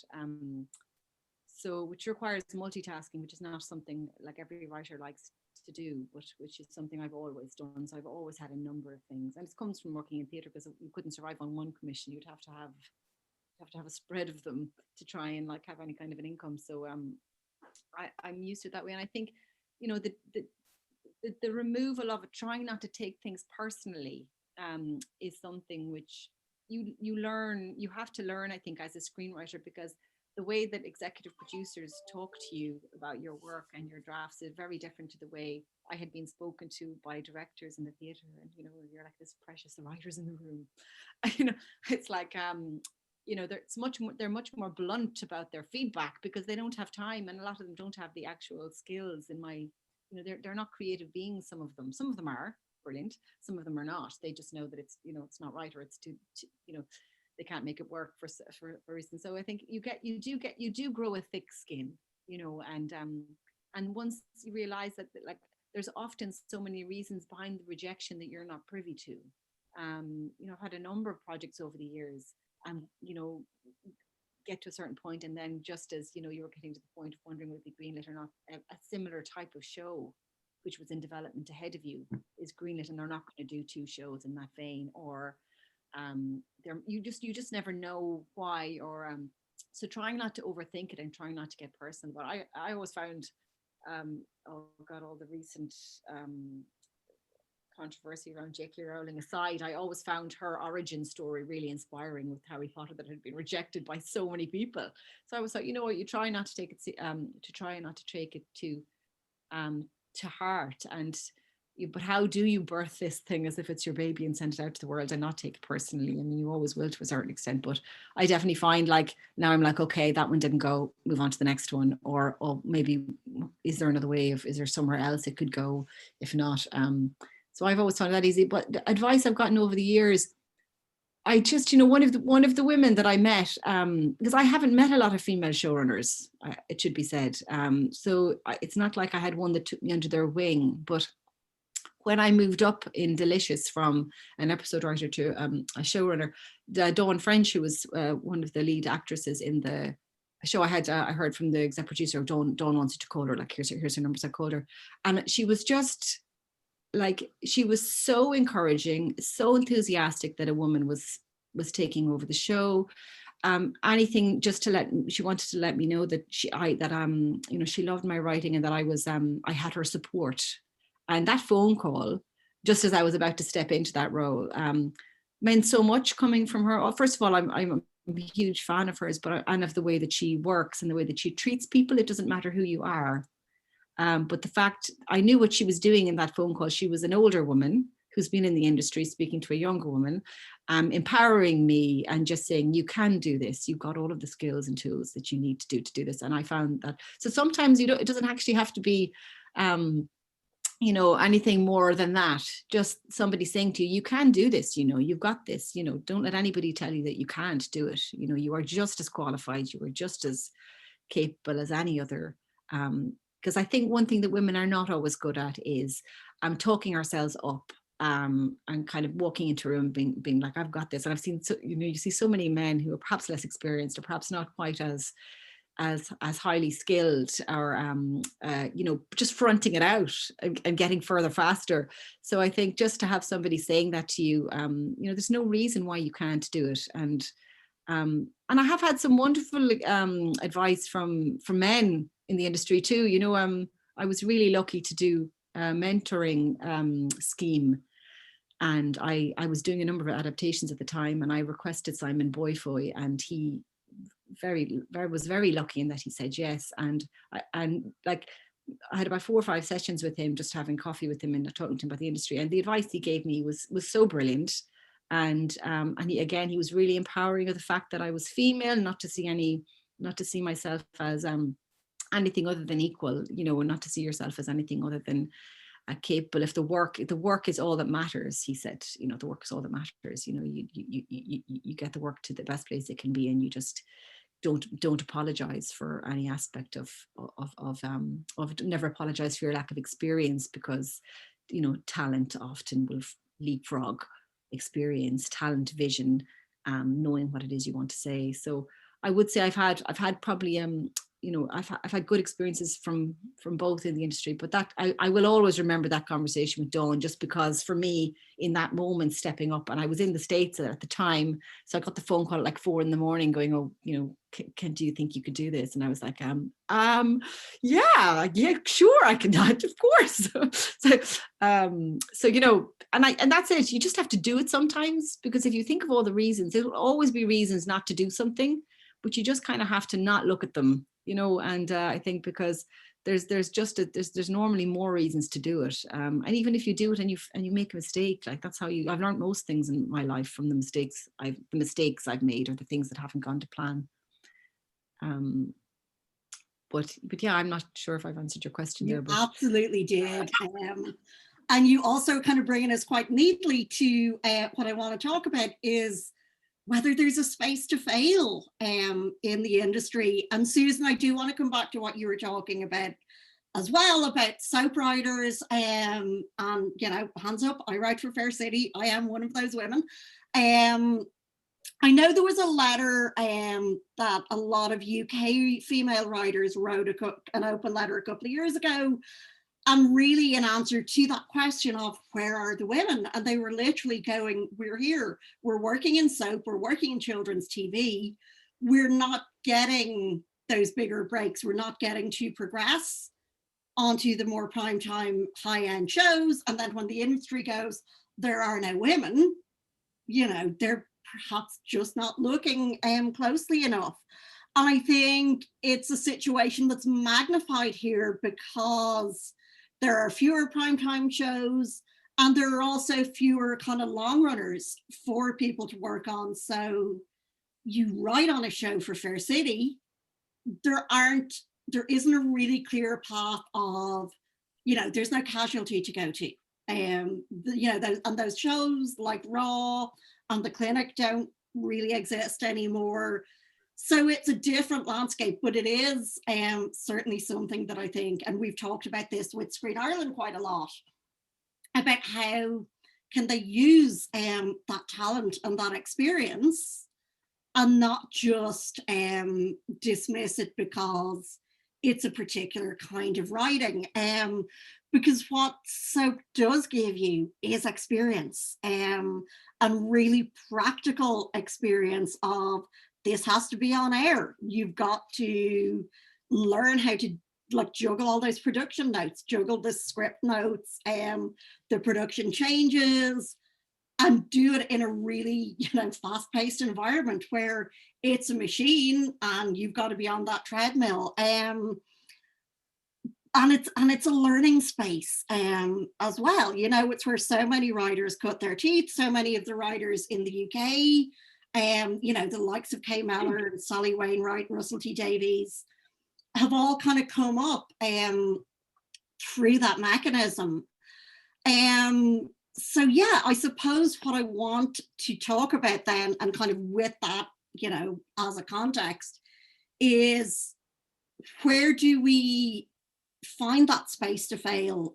So which requires multitasking, which is not something like every writer likes to do, but which is something I've always done. So I've always had a number of things, and it comes from working in theatre, because you couldn't survive on one commission. You'd have to have a spread of them to try and like have any kind of an income. So I'm used to it that way, and I think, you know, the removal of it, trying not to take things personally, is something which you learn. You have to learn, I think, as a screenwriter, because the way that executive producers talk to you about your work and your drafts is very different to the way I had been spoken to by directors in the theatre. And, you know, you're like this precious writers in the room. You know, it's like, you know, they're much more blunt about their feedback, because they don't have time, and a lot of them don't have the actual skills. You know, they're not creative beings. Some of them are brilliant. Some of them are not. They just know that it's, you know, it's not right, or it's too you know, they can't make it work for reasons. So I think you do grow a thick skin, you know, and once you realize that, like, there's often so many reasons behind the rejection that you're not privy to. You know, I've had a number of projects over the years, and, you know, get to a certain point, and then just as, you know, you were getting to the point of wondering would it be greenlit or not, a similar type of show which was in development ahead of you is greenlit, and they're not going to do 2 shows in that vein, or you just never know why, or so trying not to overthink it and trying not to get personal. But I always found all the recent controversy around J.K. Rowling aside, I always found her origin story really inspiring, with Harry Potter, that had been rejected by so many people. So I was like, you know what, you try not to take it to heart, and but how do you birth this thing as if it's your baby and send it out to the world and not take it personally? I mean, you always will to a certain extent, but I definitely find, like, now I'm like, okay, that one didn't go, move on to the next one, or maybe is there another way is there somewhere else it could go? If not, so I've always found that easy. But the advice I've gotten over the years, I just, you know, one of the women that I met, because I haven't met a lot of female showrunners, it should be said. So it's not like I had one that took me under their wing. But when I moved up in Delicious from an episode writer to a showrunner, Dawn French, who was one of the lead actresses in the show, I heard from the exec producer, Dawn wanted to call her, like, here's her number, so I called her. And she was just, like, she was so encouraging, so enthusiastic that a woman was taking over the show. Anything just she wanted to let me know that you know, she loved my writing, and that I had her support. And that phone call, just as I was about to step into that role, meant so much coming from her. Well, first of all, I'm a huge fan of hers, and of the way that she works and the way that she treats people. It doesn't matter who you are. But the fact, I knew what she was doing in that phone call. She was an older woman who's been in the industry speaking to a younger woman, empowering me and just saying, you can do this. You've got all of the skills and tools that you need to do this. And I found that, so sometimes it doesn't actually have to be, you know, anything more than that. Just somebody saying to you, you can do this, you know, you've got this, you know, don't let anybody tell you that you can't do it. You know, you are just as qualified, you are just as capable as any other. Because I think one thing that women are not always good at is talking ourselves up, and kind of walking into a room being like, I've got this. And I've seen, you see so many men who are perhaps less experienced, or perhaps not quite as as highly skilled, or you know, just fronting it out and getting further faster. So I think just to have somebody saying that to you, you know, there's no reason why you can't do it. And I have had some wonderful advice from men in the industry too. You know, I was really lucky to do a mentoring scheme, and I was doing a number of adaptations at the time, and I requested Simon Boyfoy, and he was very lucky in that he said yes. And like I had about 4 or 5 sessions with him, just having coffee with him and talking to him about the industry, and the advice he gave me was so brilliant. And he was really empowering of the fact that I was female, not to see myself as anything other than equal, you know, and not to see yourself as anything other than capable. If the work is all that matters, he said, you know, the work is all that matters. You know, you get the work to the best place it can be, and you just don't apologize for any aspect of never apologize for your lack of experience, because, you know, talent often will leapfrog experience, talent, vision, knowing what it is you want to say. So I would say I've had probably you know, I've had good experiences from both in the industry, but that I will always remember that conversation with Dawn, just because for me in that moment, stepping up, and I was in the States at the time, so I got the phone call at like 4 a.m. going, oh, you know, do you think you could do this? And I was like, yeah, sure, I can do it, of course. So you know, and that's it. You just have to do it sometimes, because if you think of all the reasons, there will always be reasons not to do something, but you just kind of have to not look at them, you know. And I think because there's normally more reasons to do it, and even if you do it and you make a mistake, like that's how I've learned most things in my life, from the mistakes I've made, or the things that haven't gone to plan. But yeah, I'm not sure if I've answered your question there. But absolutely did. And you also kind of bringing us quite neatly to what I want to talk about is whether there's a space to fail in the industry. And Susan, I do want to come back to what you were talking about as well, about soap writers, and you know, hands up, I write for Fair City. I am one of those women. I know there was a letter that a lot of UK female writers wrote, an open letter a couple of years ago, and really in answer to that question of where are the women? And they were literally going, we're here, we're working in soap, we're working in children's TV, we're not getting those bigger breaks, we're not getting to progress onto the more primetime high-end shows. And then when the industry goes, there are no women, you know, they're perhaps just not looking closely enough. And I think it's a situation that's magnified here because there are fewer primetime shows, and there are also fewer kind of long runners for people to work on. So you write on a show for Fair City, there isn't a really clear path of, you know, there's no casualty to go to. You know, those shows like Raw and The Clinic don't really exist anymore. So it's a different landscape, but it is certainly something that I think, and we've talked about this with Screen Ireland quite a lot, about how can they use that talent and that experience and not just dismiss it because it's a particular kind of writing. Because what soap does give you is experience, and really practical experience of, this has to be on air. You've got to learn how to like juggle all those production notes, juggle the script notes, the production changes, and do it in a really, you know, fast-paced environment where it's a machine and you've got to be on that treadmill. And it's a learning space as well. You know, it's where so many writers cut their teeth. So many of the writers in the UK, you know, the likes of Kay Mellor and Sally Wainwright, Russell T Davies, have all kind of come up through that mechanism. So yeah, I suppose what I want to talk about then, and kind of with that, you know, as a context, is where do we find that space to fail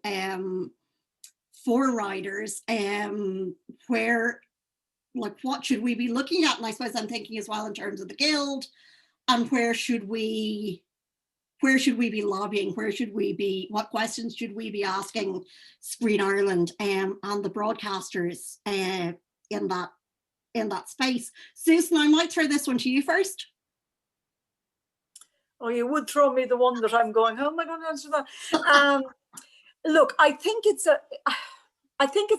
for writers, where, like, what should we be looking at? And I suppose I'm thinking as well in terms of the Guild and where should we be lobbying? What questions should we be asking Screen Ireland and the broadcasters in that space? Susan, I might throw this one to you first. Oh, you would throw me the one that I'm going, how am I going to answer that? Look, I think it's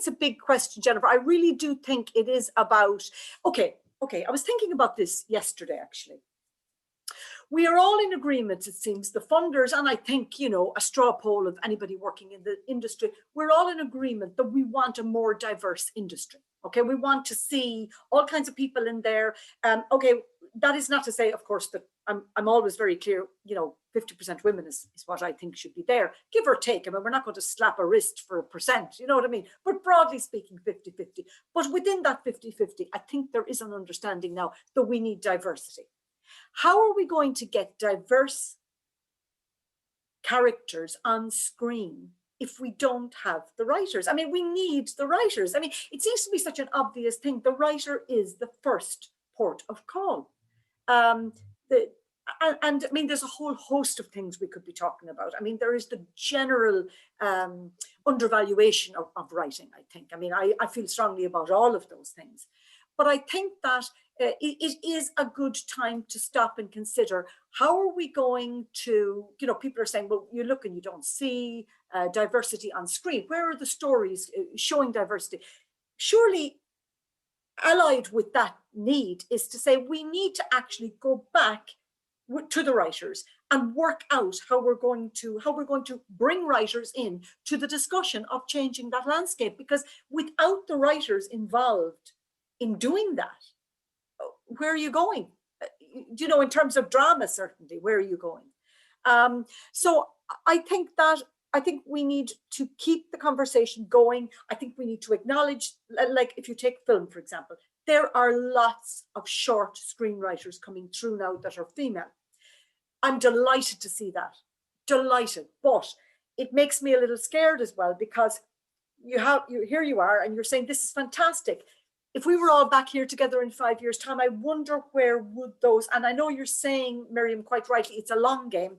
a big question, Jennifer. I really do think it is about, okay, I was thinking about this yesterday, actually. We are all in agreement, it seems, the funders, and I think, you know, a straw poll of anybody working in the industry, we're all in agreement that we want a more diverse industry. Okay, we want to see all kinds of people in there. Okay, that is not to say, of course, that I'm always very clear, you know, 50% women is what I think should be there, give or take. I mean, we're not going to slap a wrist for 1%, you know what I mean? But broadly speaking, 50-50. But within that 50-50, I think there is an understanding now that we need diversity. How are we going to get diverse characters on screen if we don't have the writers? I mean, we need the writers. I mean, it seems to be such an obvious thing. The writer is the first port of call. And I mean, there's a whole host of things we could be talking about. I mean, there is the general undervaluation of writing, I think. I mean, I feel strongly about all of those things. But I think that it is a good time to stop and consider, how are we going to, you know, people are saying, well, you look and you don't see diversity on screen. Where are the stories showing diversity? Surely allied with that need is to say, we need to actually go back to the writers and work out how we're going to bring writers in to the discussion of changing that landscape. Because without the writers involved in doing that, where are you going? You know, in terms of drama, certainly, where are you going? So I think we need to keep the conversation going. I think we need to acknowledge, like if you take film, for example, there are lots of short screenwriters coming through now that are female. I'm delighted to see that, delighted. But it makes me a little scared as well, because here you are and you're saying this is fantastic. If we were all back here together in 5 years' time, I wonder where would those, and I know you're saying, Miriam, quite rightly, it's a long game.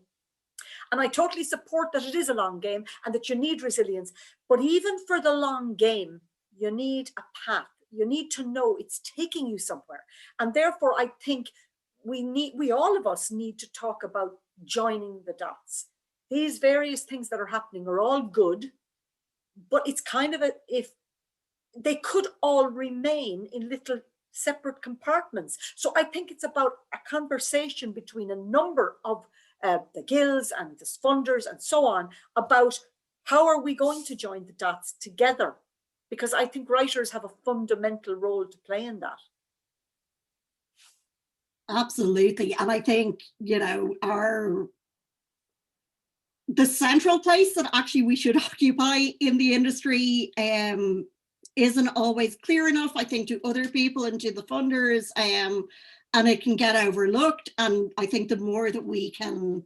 And I totally support that it is a long game and that you need resilience. But even for the long game, you need a path. You need to know it's taking you somewhere. And therefore, I think we all of us need to talk about joining the dots. These various things that are happening are all good, but it's kind of if they could all remain in little separate compartments. So I think it's about a conversation between a number of the guilds and the funders and so on about how are we going to join the dots together? Because I think writers have a fundamental role to play in that. Absolutely. And I think, you know, the central place that actually we should occupy in the industry isn't always clear enough, I think, to other people and to the funders, and it can get overlooked. And I think the more that we can,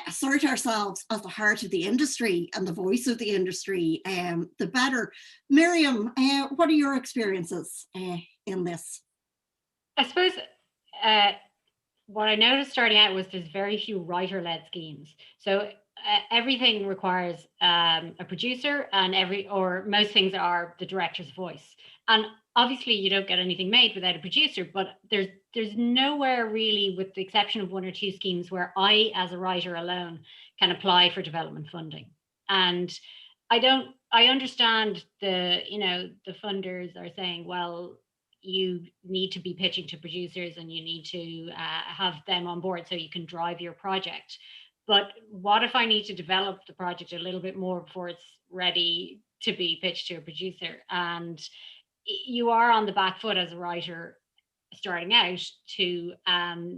assert ourselves as the heart of the industry and the voice of the industry, the better. Miriam, what are your experiences in this? I suppose what I noticed starting out was there's very few writer-led schemes. So everything requires a producer, and most things are the director's voice. And obviously you don't get anything made without a producer, but there's nowhere really, with the exception of one or two schemes, where I, as a writer alone, can apply for development funding. And I understand the funders are saying, well, you need to be pitching to producers and you need to have them on board so you can drive your project. But what if I need to develop the project a little bit more before it's ready to be pitched to a producer? And you are on the back foot as a writer starting out to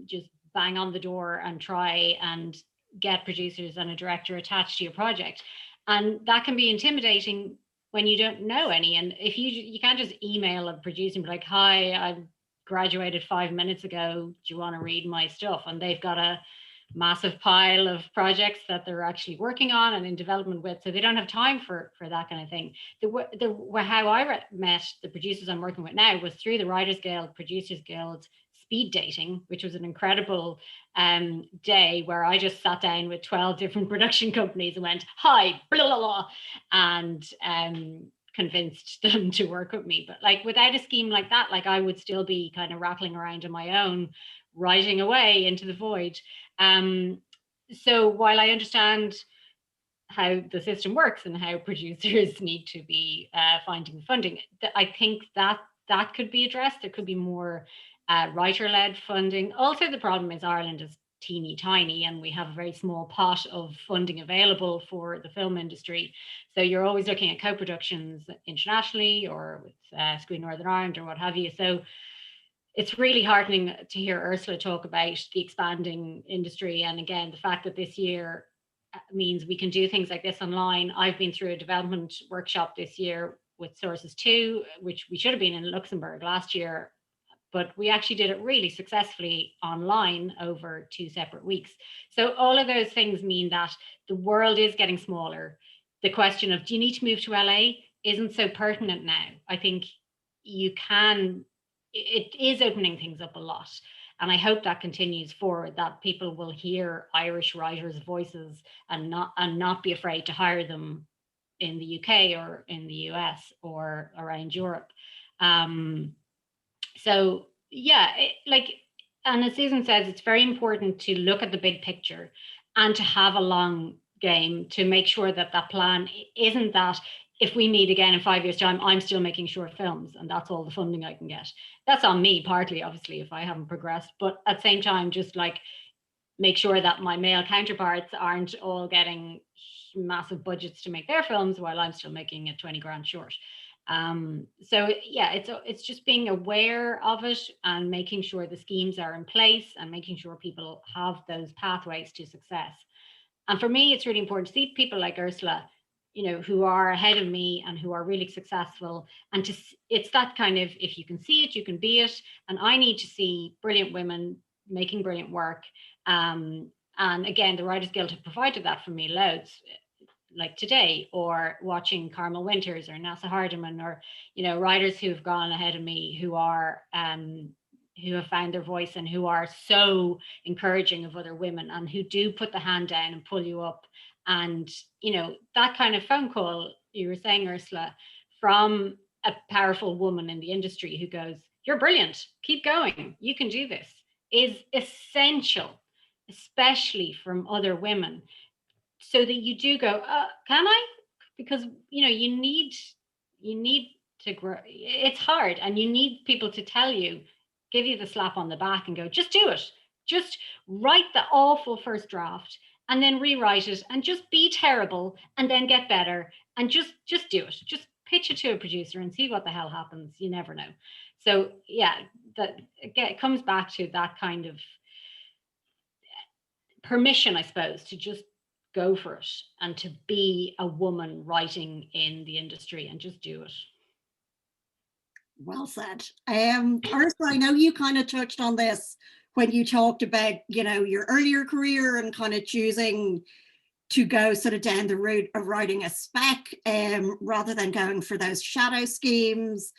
just bang on the door and try and get producers and a director attached to your project. And that can be intimidating when you don't know any. And if you can't just email a producer and be like, hi, I graduated 5 minutes ago, do you want to read my stuff? And they've got a massive pile of projects that they're actually working on and in development with, so they don't have time for that kind of thing. How I met the producers I'm working with now was through the Writers Guild, Producers Guild, speed dating, which was an incredible day where I just sat down with 12 different production companies and went, hi, blah, blah, blah, and convinced them to work with me. But like without a scheme like that, like I would still be kind of rattling around on my own, writing away into the void. So while I understand how the system works and how producers need to be finding funding, I think that that could be addressed. There could be more writer-led funding. Also, the problem is Ireland is teeny tiny and we have a very small pot of funding available for the film industry. So you're always looking at co-productions internationally or with Screen Northern Ireland or what have you. So it's really heartening to hear Ursula talk about the expanding industry. And again, the fact that this year means we can do things like this online. I've been through a development workshop this year with Sources 2, which we should have been in Luxembourg last year, but we actually did it really successfully online over 2 separate weeks. So all of those things mean that the world is getting smaller. The question of, do you need to move to LA isn't so pertinent now. I think you can, it is opening things up a lot. And I hope that continues forward, that people will hear Irish writers' voices and not be afraid to hire them in the UK or in the US or around Europe. So yeah, and as Susan says, it's very important to look at the big picture and to have a long game to make sure that that plan isn't that if we meet again in 5 years' time, I'm still making short films and that's all the funding I can get. That's on me, partly, obviously, if I haven't progressed. But at the same time, just like make sure that my male counterparts aren't all getting massive budgets to make their films while I'm still making a 20 grand short. So yeah, it's just being aware of it and making sure the schemes are in place and making sure people have those pathways to success. And for me, it's really important to see people like Ursula, you know, who are ahead of me and who are really successful. And it's that kind of, if you can see it, you can be it. And I need to see brilliant women making brilliant work. And again, the Writers Guild have provided that for me loads, like today, or watching Carmel Winters or Nasa Hardiman, or, you know, writers who've gone ahead of me who are, who have found their voice and who are so encouraging of other women and who do put the hand down and pull you up. And, you know, that kind of phone call you were saying, Ursula, from a powerful woman in the industry who goes, you're brilliant, keep going, you can do this, is essential, especially from other women, so that you do go, can I? Because, you know, you need to grow. It's hard, and you need people to tell you, give you the slap on the back and go, just do it. Just write the awful first draft and then rewrite it and just be terrible and then get better and just do it. Just pitch it to a producer and see what the hell happens. You never know. So yeah, that again, it comes back to that kind of permission, I suppose, to just go for it and to be a woman writing in the industry and just do it. Well said. Ursula, I know you kind of touched on this when you talked about, you know, your earlier career and kind of choosing to go sort of down the route of writing a spec rather than going for those shadow schemes.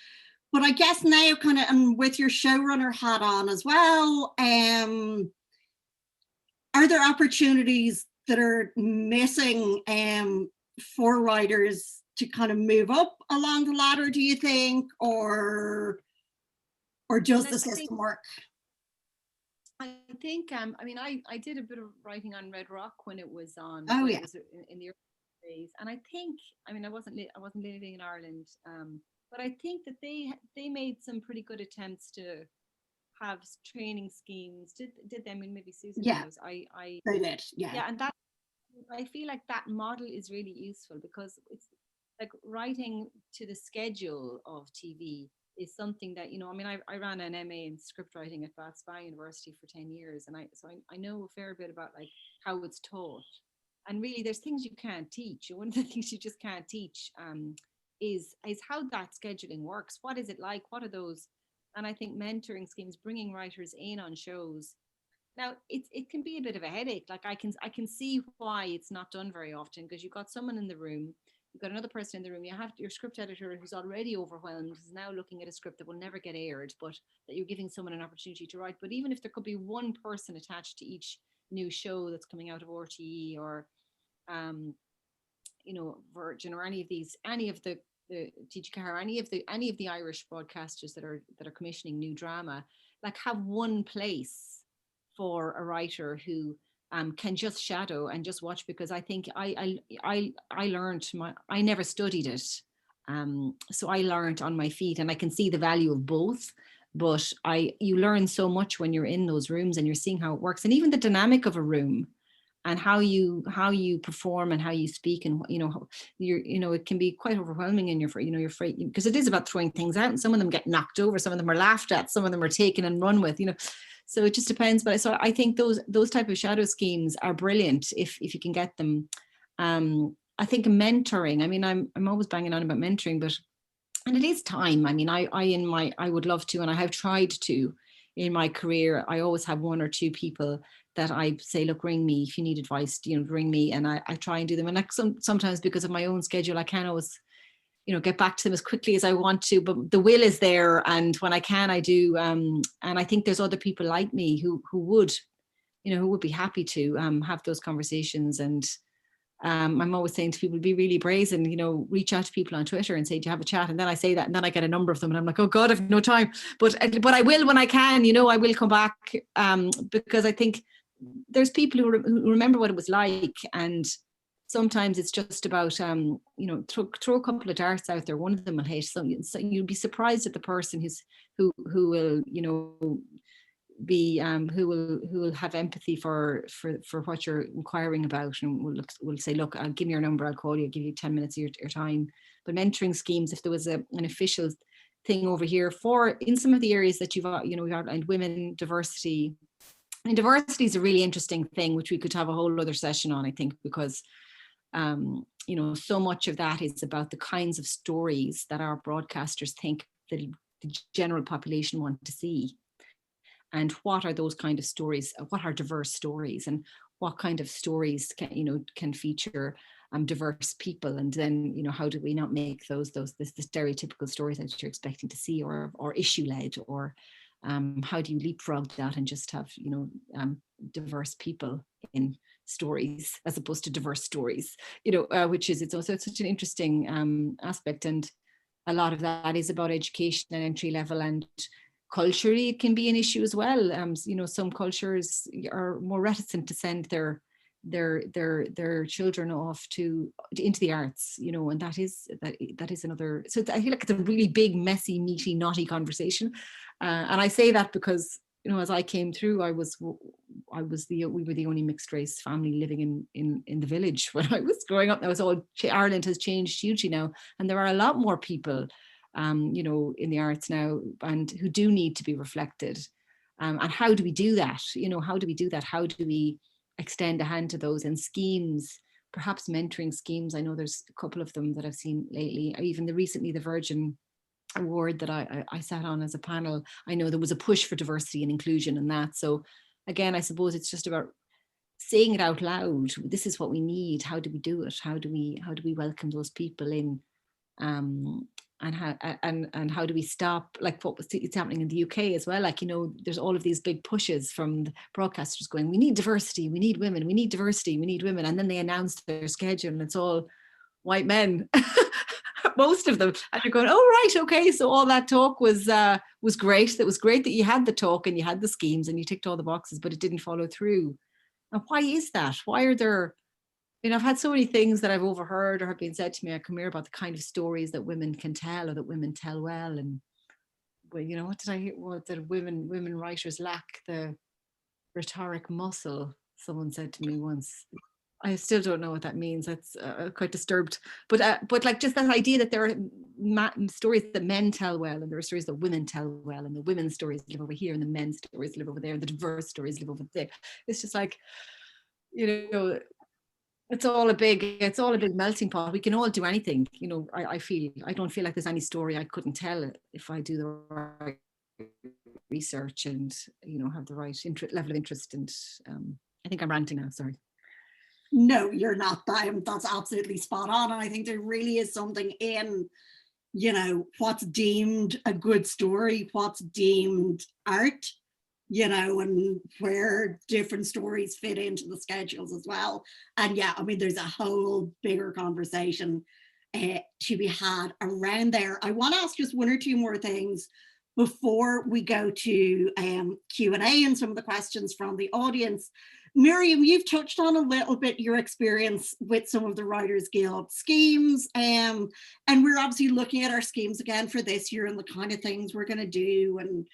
But I guess now kind of, and with your showrunner hat on as well, are there opportunities that are missing for writers to kind of move up along the ladder, do you think, or does the system work? I think, I mean, I did a bit of writing on Red Rock when it was on. Oh yeah. It was in the early days, and I think, I mean, I wasn't living in Ireland, but I think that they made some pretty good attempts to have training schemes. Did they? I mean, maybe Susan knows. They did, yeah. Yeah, and that, I feel like that model is really useful because it's like writing to the schedule of TV is something that, you know, I mean, I ran an MA in script writing at Bath Spa University for 10 years. And I know a fair bit about like how it's taught. And really there's things you can't teach. One of the things you just can't teach is how that scheduling works. What is it like? What are those? And I think mentoring schemes, bringing writers in on shows. Now it can be a bit of a headache. Like I can see why it's not done very often, because you've got someone in the room you've got another person in the room, you have your script editor who's already overwhelmed, is now looking at a script that will never get aired, but that you're giving someone an opportunity to write. But even if there could be one person attached to each new show that's coming out of RTE or you know, Virgin, or any of the TGK, or any of the Irish broadcasters that are commissioning new drama, like, have one place for a writer who can just shadow and just watch. Because I think I learned, I never studied it, so I learned on my feet, and I can see the value of both. But you learn so much when you're in those rooms and you're seeing how it works, and even the dynamic of a room, and how you perform and how you speak, and it can be quite overwhelming, and you're afraid, because it is about throwing things out, and some of them get knocked over, some of them are laughed at, some of them are taken and run with, so it just depends. But so I think those type of shadow schemes are brilliant if you can get them. I think mentoring, I mean, I'm always banging on about mentoring, and it is time. I mean, I would love to, and I have tried to in my career. I always have one or two people that I say, look, ring me if you need advice, ring me. And I try and do them. And like sometimes because of my own schedule, I can't always, get back to them as quickly as I want to, but the will is there. And when I can, I do. And I think there's other people like me who would be happy to have those conversations. And I'm always saying to people, be really brazen, reach out to people on Twitter and say, do you have a chat? And then I say that, and then I get a number of them, and I'm like, oh God, I've no time. But I will when I can, I will come back, because I think there's people who remember what it was like. And sometimes it's just about, throw a couple of darts out there. One of them will hit. So you'll be surprised at the person who will, be who will have empathy for what you're inquiring about, and will say, look, I'll give me your number, I'll call you, I'll give you 10 minutes of your time. But mentoring schemes, if there was an official thing over here in some of the areas that you've outlined, women, diversity. I mean, diversity is a really interesting thing, which we could have a whole other session on, I think, because so much of that is about the kinds of stories that our broadcasters think that the general population want to see. And what are those kind of stories? What are diverse stories, and what kind of stories can feature diverse people? And then how do we not make the stereotypical stories that you're expecting to see, or issue led, or how do you leapfrog that and just have diverse people in stories as opposed to diverse stories? Which is it's such an interesting aspect, and a lot of that is about education and entry level, and culturally it can be an issue as well. Some cultures are more reticent to send their children off into the arts, and that is another. So I feel like it's a really big, messy, meaty, knotty conversation, and I say that because as I came through, we were the only mixed race family living in the village when I was growing up. Now Ireland has changed hugely now, and there are a lot more people in the arts now, and who do need to be reflected. And how do we do that? How do we do that? How do we extend a hand to those? And schemes, perhaps mentoring schemes. I know there's a couple of them that I've seen lately. Even recently, the Virgin Award that I sat on as a panel, I know there was a push for diversity and inclusion in that. So again, I suppose it's just about saying it out loud. This is what we need. How do we do it? How do we welcome those people in? And how do we stop, like it's happening in the UK as well? Like, there's all of these big pushes from the broadcasters going, we need diversity, we need women, we need diversity, we need women. And then they announce their schedule and it's all white men, most of them. And you're going, oh, right, okay. So all that talk was great. It was great that you had the talk and you had the schemes and you ticked all the boxes, but it didn't follow through. And why is that? Why are there, I've had so many things that I've overheard or have been said to me, I come here about the kind of stories that women can tell, or that women tell well. And well, what did I hear? What, that women writers lack the rhetoric muscle, someone said to me once. I still don't know what that means. That's quite disturbed. But like just that idea that there are stories that men tell well, and there are stories that women tell well, and the women's stories live over here, and the men's stories live over there, and the diverse stories live over there. It's just like, it's all a big melting pot. We can all do anything. I don't feel like there's any story I couldn't tell if I do the right research and have the right level of interest. And I think I'm ranting now. Sorry. No, you're not. That's absolutely spot on. And I think there really is something in, you know, what's deemed a good story, what's deemed art, you know, and where different stories fit into the schedules as well. And yeah, I mean, there's a whole bigger conversation to be had around there. I want to ask just one or two more things before we go to Q&A and some of the questions from the audience. Miriam, you've touched on a little bit your experience with some of the Writers Guild schemes, and we're obviously looking at our schemes again for this year and the kind of things we're going to do and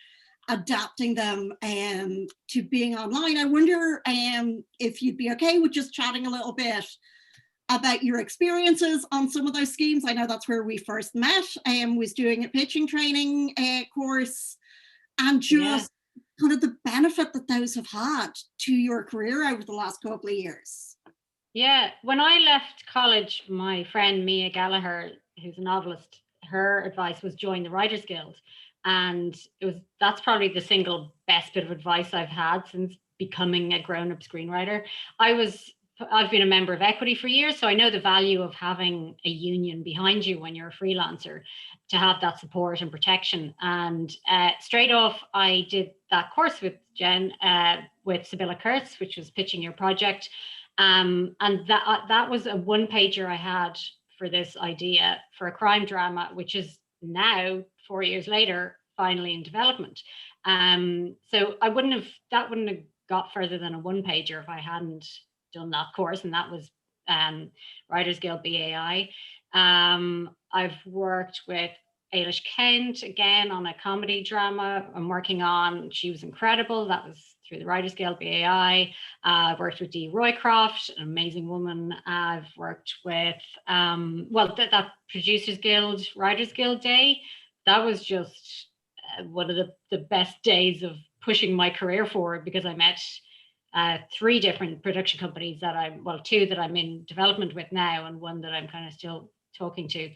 adapting them to being online. I wonder if you'd be okay with just chatting a little bit about your experiences on some of those schemes. I know that's where we first met, was doing a pitching training course, and just kind of the benefit that those have had to your career over the last couple of years. Yeah, when I left college, my friend Mia Gallagher, who's a novelist, her advice was join the Writers Guild. And that's probably the single best bit of advice I've had since becoming a grown-up screenwriter. I've been a member of Equity for years, so I know the value of having a union behind you when you're a freelancer, to have that support and protection. And straight off, I did that course with Jen, with Sibylla Kurtz, which was pitching your project. And that was a one-pager I had for this idea for a crime drama, which is now, 4 years later, finally in development. So that wouldn't have got further than a one-pager if I hadn't done that course, and that was Writers Guild BAI. I've worked with Ailish Kent again on a comedy drama I'm working on. She was incredible. That was through the Writers Guild BAI. I've worked with Dee Roycroft, an amazing woman. I've worked with, that Producers Guild, Writers Guild Day. That was just one of the best days of pushing my career forward, because I met 3 different production companies two that I'm in development with now, and one that I'm kind of still talking to.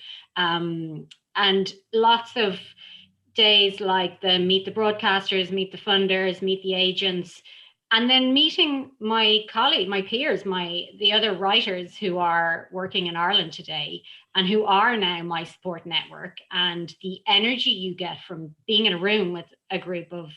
And lots of days like the meet the broadcasters, meet the funders, meet the agents, and then meeting my peers, the other writers who are working in Ireland today and who are now my support network, and the energy you get from being in a room with a group of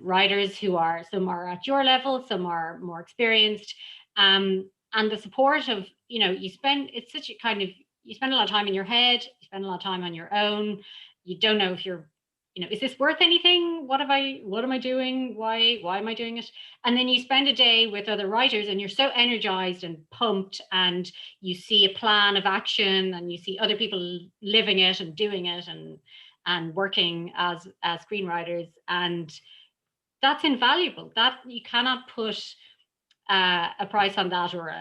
writers who are, some are at your level, some are more experienced, and the support of, you spend a lot of time in your head, you spend a lot of time on your own, you don't know if you're, is this worth anything? What am I doing? Why am I doing it? And then you spend a day with other writers and you're so energized and pumped, and you see a plan of action, and you see other people living it and doing it and working as screenwriters. And that's invaluable. That you cannot put a price on that, or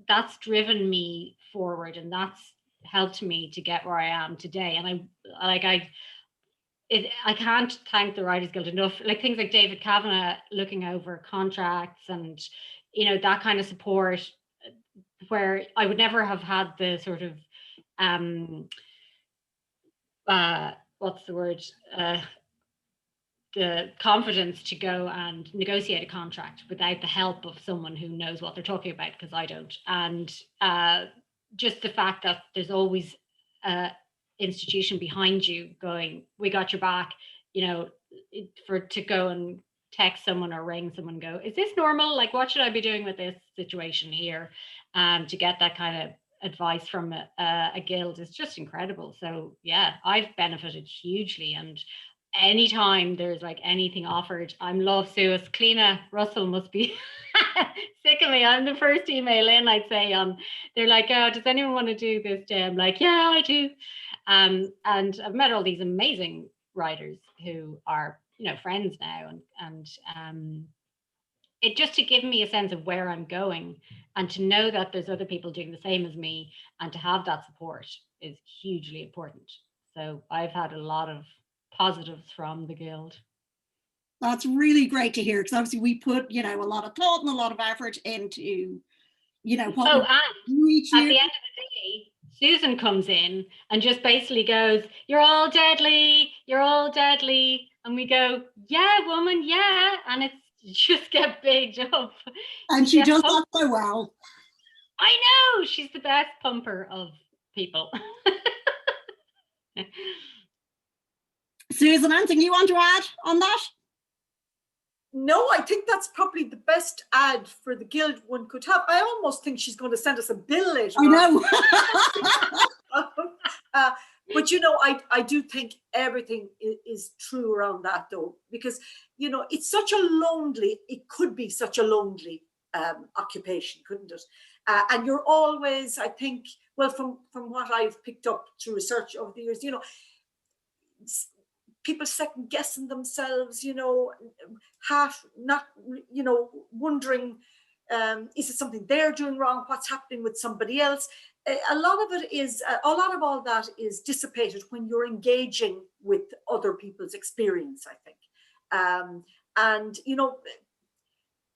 that's driven me forward, and that's helped me to get where I am today. And I can't thank the Writers Guild enough. Like things like David Kavanagh looking over contracts and, that kind of support, where I would never have had the sort of, what's the word? The confidence to go and negotiate a contract without the help of someone who knows what they're talking about, because I don't. And just the fact that there's always institution behind you going, we got your back, to go and text someone or ring someone and go, is this normal? Like, what should I be doing with this situation here? To get that kind of advice from a guild is just incredible. So yeah, I've benefited hugely. And anytime there's like anything offered, I'm love Suez. Cleena Russell must be sick of me. I'm the first email in, I'd say. They're like, oh, does anyone want to do this day? I'm like, yeah, I do. And I've met all these amazing writers who are, friends now, and it just to give me a sense of where I'm going, and to know that there's other people doing the same as me, and to have that support is hugely important. So I've had a lot of positives from the Guild. That's really great to hear, because obviously we put, a lot of thought and a lot of effort into, what and at the end of the day, Susan comes in and just basically goes, you're all deadly. And we go, yeah, woman, yeah. And it's just get bigged up. And she Get does pumped. that so well. I know, she's the best pumper of people. Susan, anything you want to add on that? No, I think that's probably the best ad for the Guild one could have. I almost think she's going to send us a bill later. I know. But you know, I do think everything is true around that, though, because you know it could be such a lonely occupation, couldn't it? And you're always, I think, well, from what I've picked up through research over the years, you know, people second guessing themselves, you know, half not, you know, wondering, is it something they're doing wrong? What's happening with somebody else? A lot of all that is dissipated when you're engaging with other people's experience, I think. And, you know,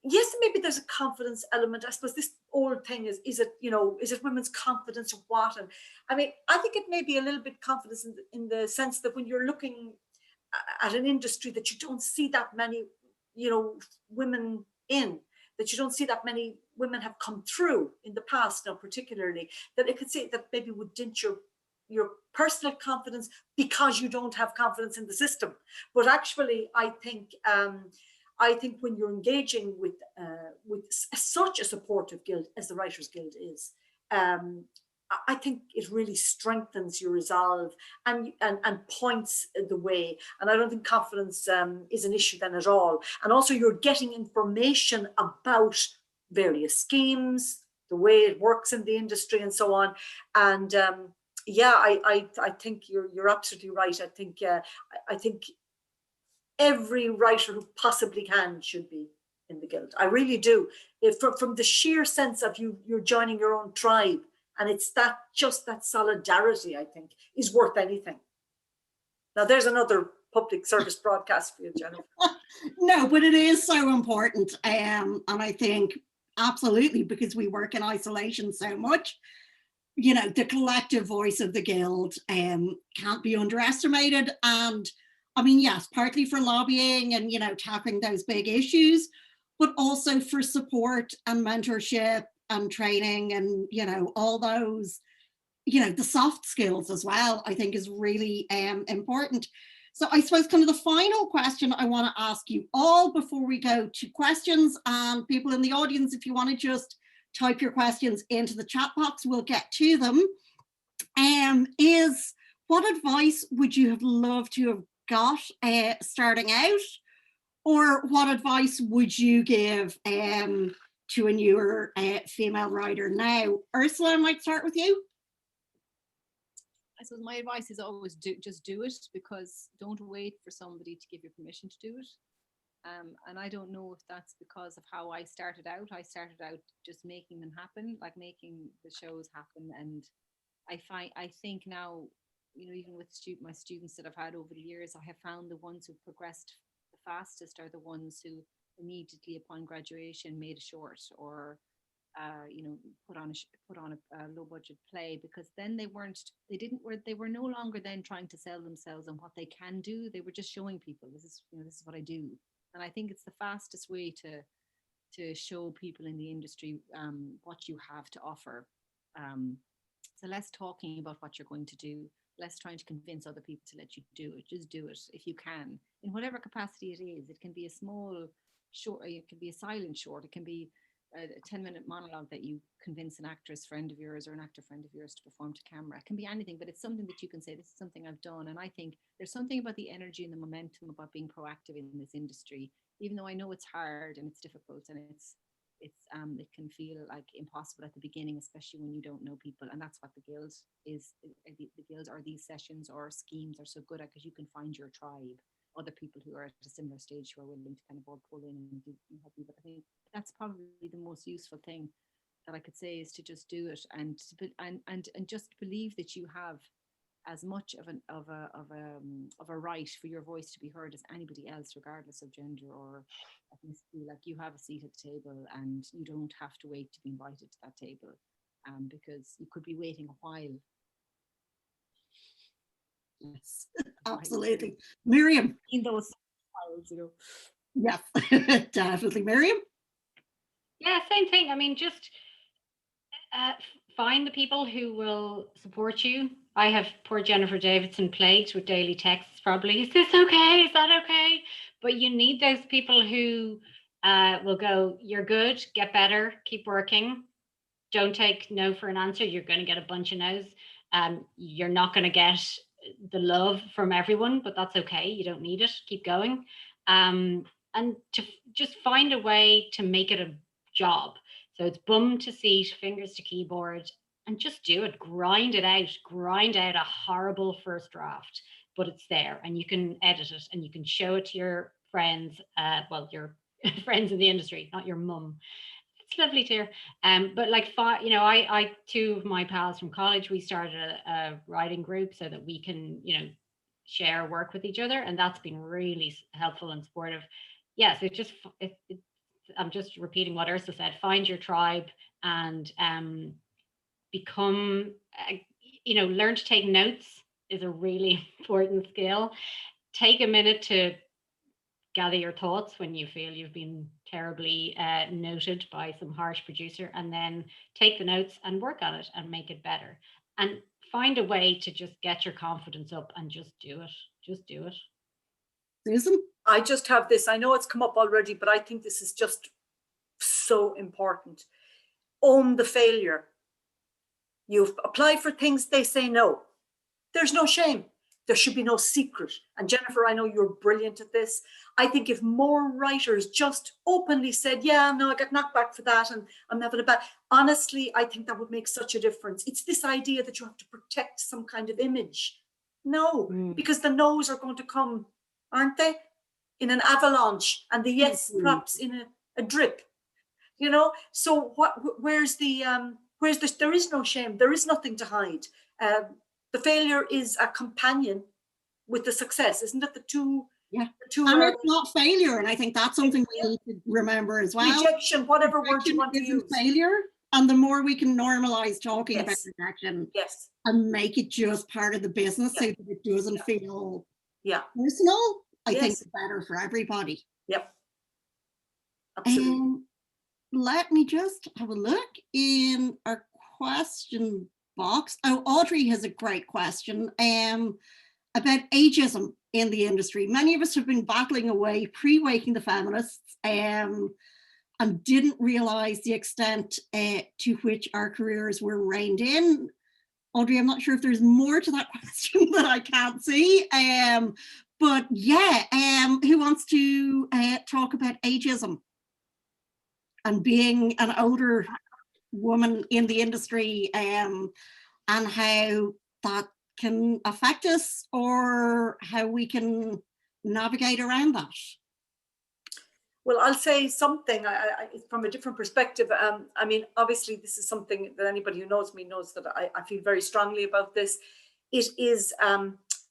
yes, maybe there's a confidence element. I suppose this old thing is it women's confidence or what? And I mean, I think it may be a little bit confidence in the sense that when you're looking at an industry that you don't see that many, you know, women in, that you don't see that many women have come through in the past now, particularly, that it could say that maybe would dent your personal confidence because you don't have confidence in the system. But actually, I think when you're engaging with such a supportive guild as the Writers Guild is, I think it really strengthens your resolve and points the way. And I don't think confidence is an issue then at all. And also you're getting information about various schemes, the way it works in the industry and so on. And yeah, I think you're absolutely right. I think every writer who possibly can should be in the Guild. I really do. From the sheer sense of you're joining your own tribe. And it's that solidarity, I think, is worth anything. Now, there's another public service broadcast for you, Jennifer. No, but it is so important. And I think absolutely, because we work in isolation so much, you know, the collective voice of the Guild can't be underestimated. And I mean, yes, partly for lobbying and, you know, tackling those big issues, but also for support and mentorship and training and, you know, all those, you know, the soft skills as well, I think is really important. So I suppose kind of the final question I want to ask you all before we go to questions, and people in the audience, if you want to just type your questions into the chat box, we'll get to them, is what advice would you have loved to have got starting out? Or what advice would you give to a newer female writer now? Ursula, I might start with you. I suppose my advice is always just do it, because don't wait for somebody to give you permission to do it. And I don't know if that's because of how I started out. I started out just making them happen, like making the shows happen. And I think now, you know, even with my students that I've had over the years, I have found the ones who progressed the fastest are the ones who immediately upon graduation made a short or you know, put on a low budget play, because then they were no longer then trying to sell themselves and what they can do. They were just showing people, this is what I do. And I think it's the fastest way to show people in the industry what you have to offer. So less talking about what you're going to do, less trying to convince other people to let you do it. Just do it if you can, in whatever capacity it is. It can be a small short, it can be a silent short, it can be a 10-minute monologue that you convince an actress friend of yours or an actor friend of yours to perform to camera. It can be anything, but it's something that you can say, this is something I've done. And I think there's something about the energy and the momentum about being proactive in this industry, even though I know it's hard and it's difficult and it can feel like impossible at the beginning, especially when you don't know people. And that's what the Guild is. The Guild or these sessions or schemes are so good at, because you can find your tribe, other people who are at a similar stage who are willing to kind of all pull in and help you. But I think that's probably the most useful thing that I could say, is to just do it and just believe that you have as much of a right for your voice to be heard as anybody else, regardless of gender or ethnicity. Like, you have a seat at the table and you don't have to wait to be invited to that table, because you could be waiting a while. Yes, absolutely. Miriam. In those files, you know. Yes, definitely. Miriam? Yeah, same thing. I mean, just find the people who will support you. I have poor Jennifer Davidson plagued with daily texts probably. Is this okay? Is that okay? But you need those people who will go, you're good, get better, keep working. Don't take no for an answer. You're going to get a bunch of no's. You're not going to get the love from everyone, but that's okay. You don't need it. Keep going. And to just find a way to make it a job. So it's bum to seat, fingers to keyboard, and just do it. Grind it out. Grind out a horrible first draft, but it's there, and you can edit it, and you can show it to your friends. Well, your friends in the industry, not your mum. It's lovely to hear. But like, I two of my pals from college, we started a writing group so that we can, share work with each other, and that's been really helpful and supportive. Yeah, so I'm just repeating what Ursula said. Find your tribe and become, learn to take notes is a really important skill. Take a minute to gather your thoughts when you feel you've been terribly noted by some harsh producer, and then take the notes and work on it and make it better. And find a way to just get your confidence up and just do it. Just do it. Susan? I just have this, I know it's come up already, but I think this is just so important. Own the failure. You've applied for things, they say no. There's no shame. There should be no secret. And Jennifer, I know you're brilliant at this. I think if more writers just openly said, yeah, no, I got knocked back for that and I'm having a bad, honestly, I think that would make such a difference. It's this idea that you have to protect some kind of image. No, because the no's are going to come, aren't they? In an avalanche, and the yes perhaps in a drip, So where's the there is no shame, there is nothing to hide. The failure is a companion with the success, isn't it? The two and it's not failure, and I think that's something we need to remember as well. Rejection, whatever word you want to use. Failure, and the more we can normalize talking about rejection, and make it just part of the business, so that it doesn't feel personal, I think it's better for everybody. Yep. Absolutely. Let me just have a look in our question box. Oh, Audrey has a great question about ageism in the industry. Many of us have been battling away pre-Waking the Feminists and didn't realize the extent to which our careers were reined in. Audrey, I'm not sure if there's more to that question that I can't see. But yeah, who wants to talk about ageism and being an older woman in the industry, and how that can affect us, or how we can navigate around that? Well, I'll say something from a different perspective. I mean, obviously, this is something that anybody who knows me knows that I feel very strongly about this. It is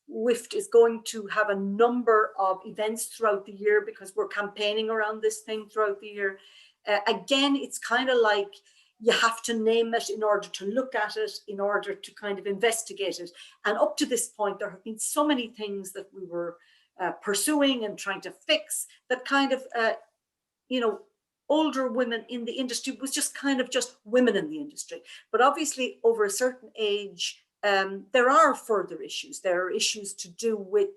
WIFT is going to have a number of events throughout the year, because we're campaigning around this thing throughout the year. Again, it's kind of like you have to name it in order to look at it, in order to kind of investigate it. And up to this point, there have been so many things that we were pursuing and trying to fix that kind of, older women in the industry was just kind of just women in the industry. But obviously, over a certain age, there are further issues. There are issues to do with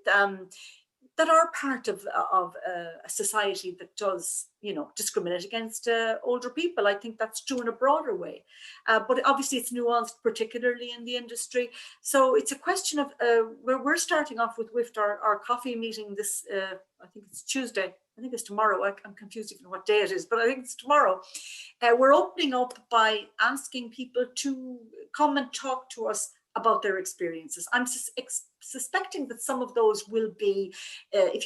that are part of a society that does, discriminate against older people. I think that's true in a broader way. But obviously it's nuanced, particularly in the industry. So it's a question of where we're starting off with WIFT, our coffee meeting this, I think it's Tuesday. I think it's tomorrow. I'm confused even what day it is, but I think it's tomorrow. We're opening up by asking people to come and talk to us about their experiences. I'm suspecting that some of those will be, if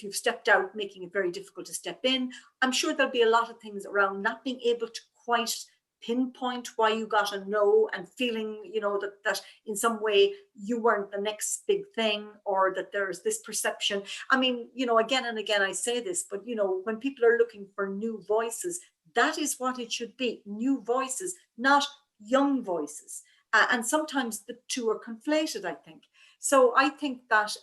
you've stepped out, making it very difficult to step in. I'm sure there'll be a lot of things around not being able to quite pinpoint why you got a no, and feeling, that in some way you weren't the next big thing, or that there's this perception. I mean, again and again I say this, but when people are looking for new voices, that is what it should be: new voices, not young voices. And sometimes the two are conflated, I think. So I think that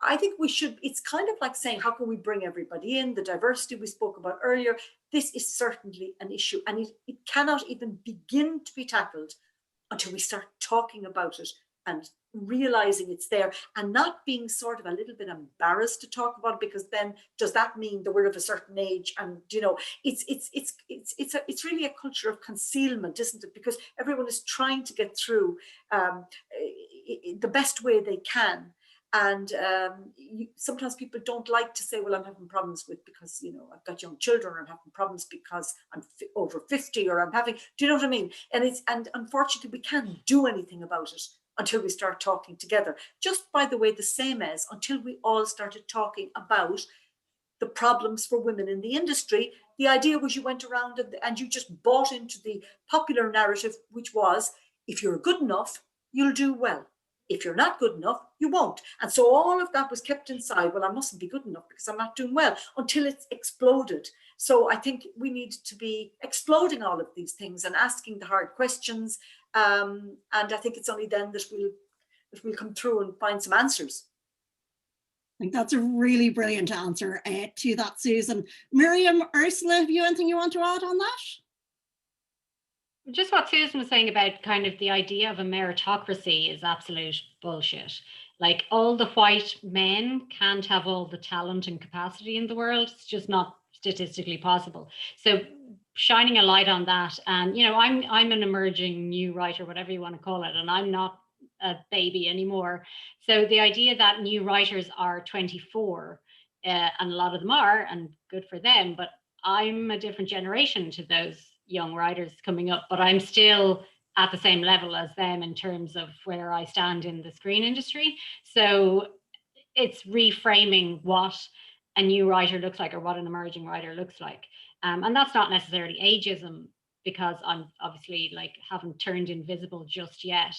I think we should, it's kind of like saying, how can we bring everybody in? The diversity we spoke about earlier, this is certainly an issue, and it cannot even begin to be tackled until we start talking about it and realizing it's there, and not being sort of a little bit embarrassed to talk about it, because then does that mean that we're of a certain age? And you know, it's really a culture of concealment, isn't it? Because everyone is trying to get through the best way they can. And sometimes people don't like to say, well, I'm having problems with, because, you know, I've got young children, or I'm having problems because I'm over 50, or I'm having, do you know what I mean? And unfortunately, we can't do anything about it until we start talking together. Just by the way, the same as until we all started talking about the problems for women in the industry. The idea was you went around and you just bought into the popular narrative, which was, if you're good enough, you'll do well. If you're not good enough, you won't. And so all of that was kept inside. Well, I mustn't be good enough because I'm not doing well, until it's exploded. So I think we need to be exploding all of these things and asking the hard questions. And I think it's only then that we'll come through and find some answers. I think that's a really brilliant answer to that, Susan. Miriam, Ursula, have you anything you want to add on that? Just what Susan was saying about kind of the idea of a meritocracy is absolute bullshit. Like, all the white men can't have all the talent and capacity in the world. It's just not statistically possible. So shining a light on that, and you know, I'm an emerging new writer, whatever you want to call it, and I'm not a baby anymore. So the idea that new writers are 24, and a lot of them are, and good for them, but I'm a different generation to those young writers coming up, but I'm still at the same level as them in terms of where I stand in the screen industry. So it's reframing what a new writer looks like, or what an emerging writer looks like. And that's not necessarily ageism, because I'm obviously like haven't turned invisible just yet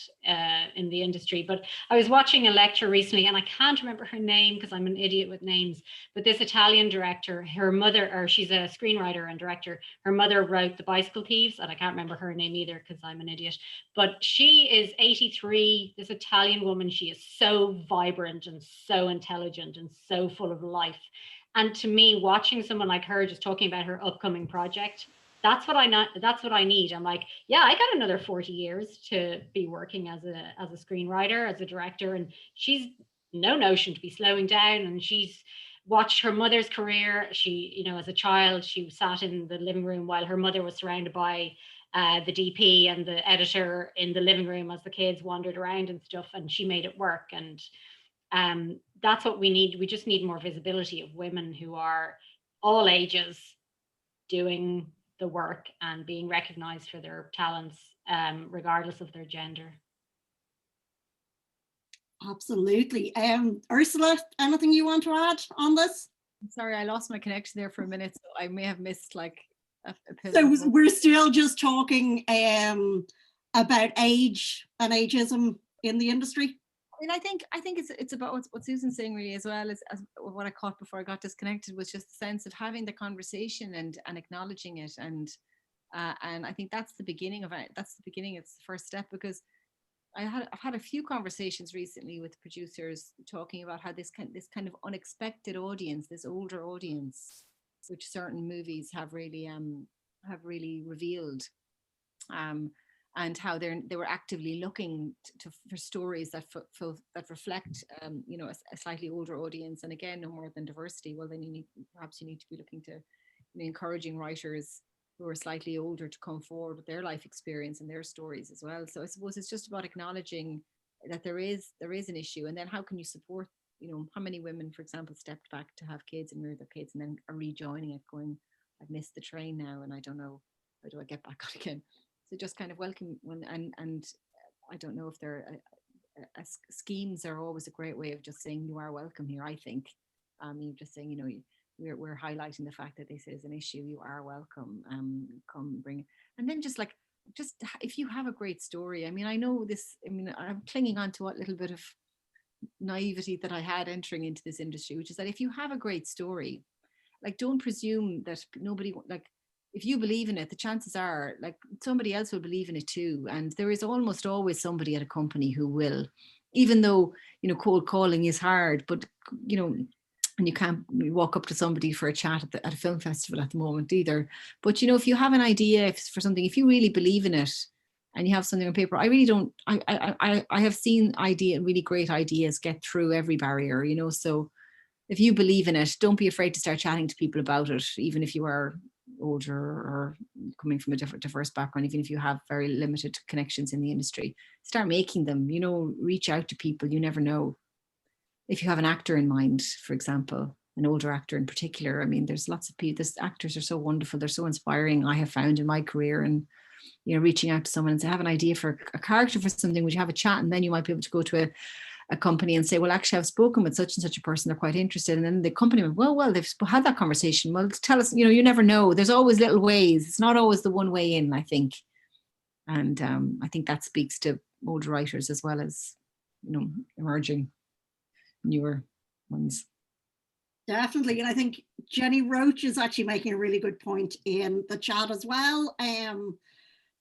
in the industry. But I was watching a lecture recently, and I can't remember her name because I'm an idiot with names, but this Italian director, her mother, or she's a screenwriter and director, her mother wrote The Bicycle Thieves, and I can't remember her name either because I'm an idiot, but she is 83, this Italian woman. She is so vibrant and so intelligent and so full of life. And to me, watching someone like her just talking about her upcoming project, that's what I need. I'm like, yeah, I got another 40 years to be working as a screenwriter, as a director. And she's no notion to be slowing down. And she's watched her mother's career. She, you know, as a child, she sat in the living room while her mother was surrounded by the DP and the editor in the living room as the kids wandered around and stuff. And she made it work. And that's what we need. We just need more visibility of women who are all ages doing the work and being recognized for their talents, regardless of their gender. Absolutely. Ursula, anything you want to add on this? I'm sorry, I lost my connection there for a minute, so I may have missed like a So we're still just talking about age and ageism in the industry. I mean, I think it's about what Susan's saying really, as well as what I caught before I got disconnected, was just the sense of having the conversation and acknowledging it, and I think that's the beginning of it. That's the beginning. It's the first step, because I've had a few conversations recently with producers talking about how this kind of unexpected audience, this older audience, which certain movies have really revealed. And how they were actively looking for stories that reflect, you know, a slightly older audience. And again, no more than diversity. Well, then you need to be looking to, you know, encouraging writers who are slightly older to come forward with their life experience and their stories as well. So I suppose it's just about acknowledging that there is an issue, and then how can you support, you know, how many women, for example, stepped back to have kids and rear their kids and then are rejoining it, going, I've missed the train now and I don't know, how do I get back on again? So just kind of welcome and I don't know if schemes are always a great way of just saying you are welcome here. I think, you're just saying, you know, we're highlighting the fact that this is an issue. You are welcome. Come bring it. And then just if you have a great story. I mean, I know this. I mean, I'm clinging on to what little bit of naivety that I had entering into this industry, which is that if you have a great story, like, don't presume that nobody, like, if you believe in it, the chances are like somebody else will believe in it too. And there is almost always somebody at a company who will even though, you know, cold calling is hard, but, you know, and you can't walk up to somebody for a chat at a film festival at the moment either. But, you know, if you have an idea for something, if you really believe in it and you have something on paper, I really don't, I have seen really great ideas get through every barrier, you know. So if you believe in it, don't be afraid to start chatting to people about it, even if you are older or coming from a diverse background, even if you have very limited connections in the industry. Start making them, you know, reach out to people. You never know. If you have an actor in mind, for example, an older actor in particular, I mean, there's lots of people, actors are so wonderful. They're so inspiring, I have found in my career. And, you know, reaching out to someone and say, I have an idea for a character for something, would you have a chat? And then you might be able to go to a company and say, well, actually, I've spoken with such and such a person, they're quite interested. And then the company went, well, they've had that conversation. Well, tell us, you know, you never know. There's always little ways. It's not always the one way in, I think. And I think that speaks to older writers as well as, you know, emerging newer ones. Definitely. And I think Jenny Roach is actually making a really good point in the chat as well.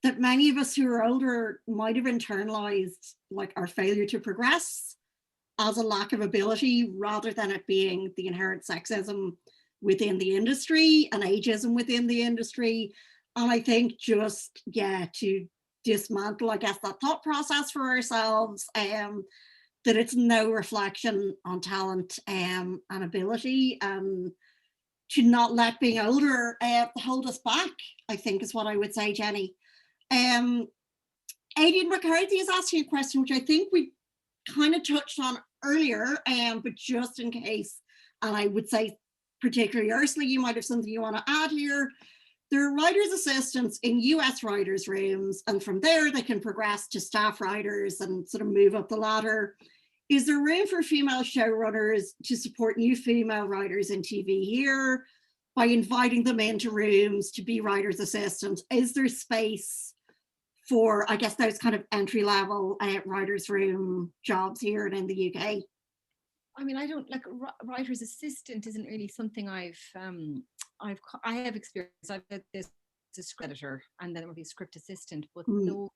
That many of us who are older might have internalized like our failure to progress as a lack of ability, rather than it being the inherent sexism within the industry and ageism within the industry. And I think just, to dismantle, I guess, that thought process for ourselves, that it's no reflection on talent and ability, and to not let being older hold us back, I think is what I would say, Jenny. Aidan McCarthy is asking a question, which I think we kind of touched on earlier, but just in case, and I would say particularly Ursula, you might have something you want to add here. There are writers' assistants in US writers' rooms, and from there they can progress to staff writers and sort of move up the ladder. Is there room for female showrunners to support new female writers in TV here by inviting them into rooms to be writers' assistants? Is there space for, I guess, those kind of entry-level writers' room jobs here and in the UK? I mean, I don't like writer's assistant isn't really something I have experience. I've had this script editor, and then there will be script assistant, but those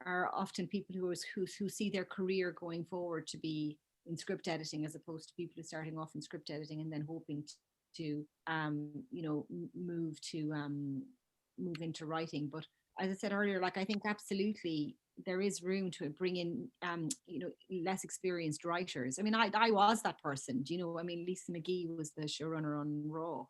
are often people who see their career going forward to be in script editing, as opposed to people who are starting off in script editing and then hoping to you know, move into writing. But as I said earlier, like, I think absolutely there is room to bring in you know, less experienced writers. I mean, I was that person, do you know? I mean, Lisa McGee was the showrunner on Raw,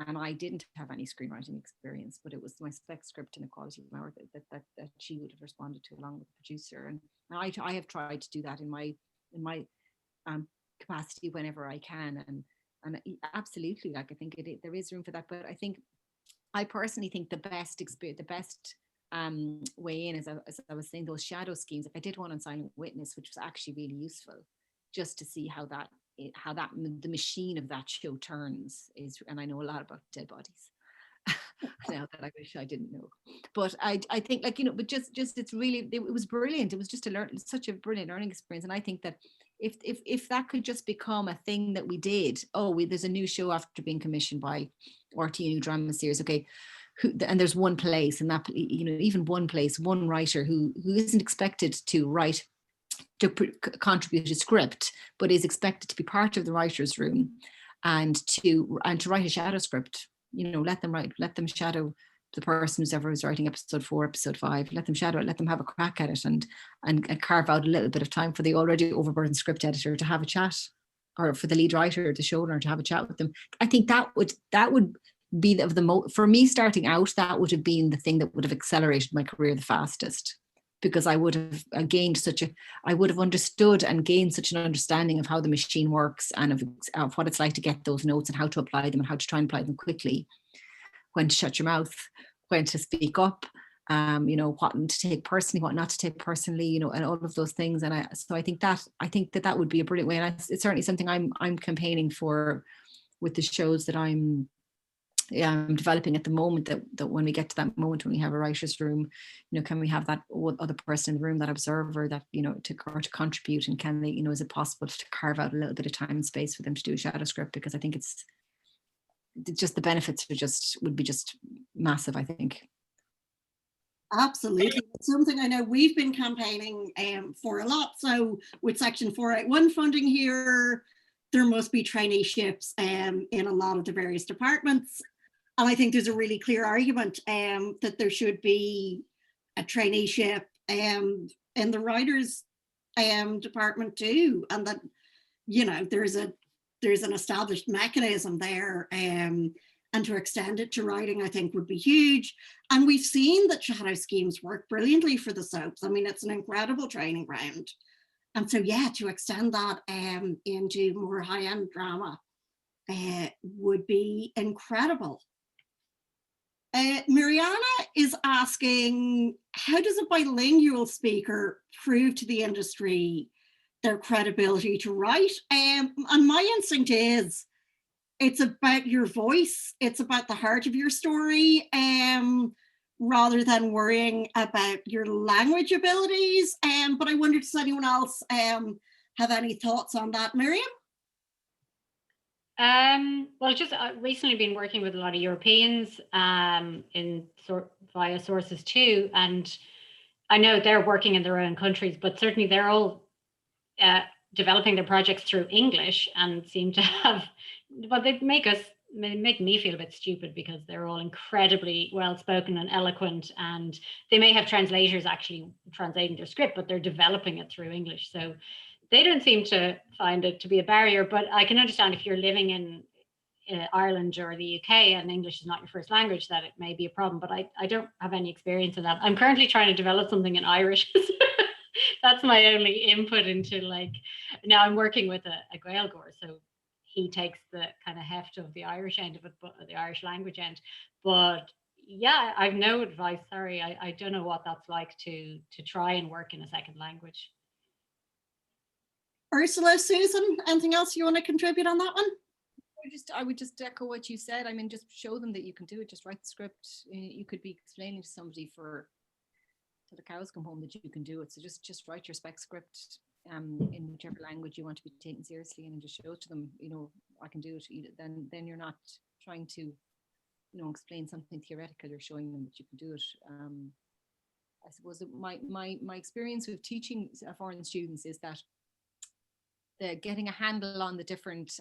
and I didn't have any screenwriting experience, but it was my spec script and Equality of Power that she would have responded to along with the producer. And I have tried to do that in my capacity whenever I can. And absolutely, like, I think there is room for that. But I personally think the best way in, as I was saying, those shadow schemes. Like, I did one on Silent Witness, which was actually really useful, just to see how the machine of that show turns is. And I know a lot about dead bodies now that I wish I didn't know. But I think, like, you know, but just it's really, it was brilliant. It was just such a brilliant learning experience. And I think that if that could just become a thing that we did, there's a new show after being commissioned by RT, a new drama series, okay, and there's one place, and that, you know, even one place, one writer who isn't expected to write, to contribute a script, but is expected to be part of the writer's room and to write a shadow script. You know, let them shadow the person who's ever writing episode 4, episode 5, let them shadow it, let them have a crack at it, and carve out a little bit of time for the already overburdened script editor to have a chat, or for the lead writer or the showrunner to have a chat with them. I think that would be for me starting out, that would have been the thing that would have accelerated my career the fastest, because I would have I would have understood and gained such an understanding of how the machine works, and of what it's like to get those notes and how to apply them and how to try and apply them quickly, when to shut your mouth, when to speak up, you know, what to take personally, what not to take personally, you know, and all of those things. And I think that would be a brilliant way. And it's certainly something I'm campaigning for with the shows that I'm developing at the moment, that when we get to that moment when we have a writer's room, you know, can we have that other person in the room, that observer, that, you know, to contribute, and can they, you know, is it possible to carve out a little bit of time and space for them to do a shadow script? Because I think it's just, the benefits would be just massive, I think. Absolutely. It's something I know we've been campaigning for a lot. So with Section 481 funding here, there must be traineeships in a lot of the various departments. And I think there's a really clear argument that there should be a traineeship in the writers department too. And that, you know, there's an established mechanism there. And to extend it to writing, I think, would be huge. And we've seen that shadow schemes work brilliantly for the soaps. I mean, it's an incredible training ground. And so, yeah, to extend that into more high-end drama would be incredible. Mariana is asking, how does a bilingual speaker prove to the industry their credibility to write? And my instinct is, it's about your voice. It's about the heart of your story, rather than worrying about your language abilities. But I wonder, does anyone else have any thoughts on that, Miriam? Well, just recently been working with a lot of Europeans via sources too, and I know they're working in their own countries, but certainly they're all developing their projects through English and seem to have, well, they make me feel a bit stupid because they're all incredibly well spoken and eloquent, and they may have translators actually translating their script, but they're developing it through English. So they don't seem to find it to be a barrier, but I can understand if you're living in Ireland or the UK and English is not your first language, that it may be a problem, but I don't have any experience in that. I'm currently trying to develop something in Irish. That's my only input into, like, now I'm working with a Gaeilgeoir, so he takes the kind of heft of the Irish end of it, but the Irish language end. But yeah, I've no advice. Sorry, I don't know what that's like to try and work in a second language. Ursula, Susan, anything else you want to contribute on that one? I would just echo what you said. I mean, just show them that you can do it. Just write the script. You could be explaining to somebody till the cows come home that you can do it. So just write your spec script in whichever language you want to be taken seriously, and just show it to them. You know, I can do it. Then you're not trying to, you know, explain something theoretical. You're showing them that you can do it. I suppose my experience with teaching foreign students is that getting a handle on the different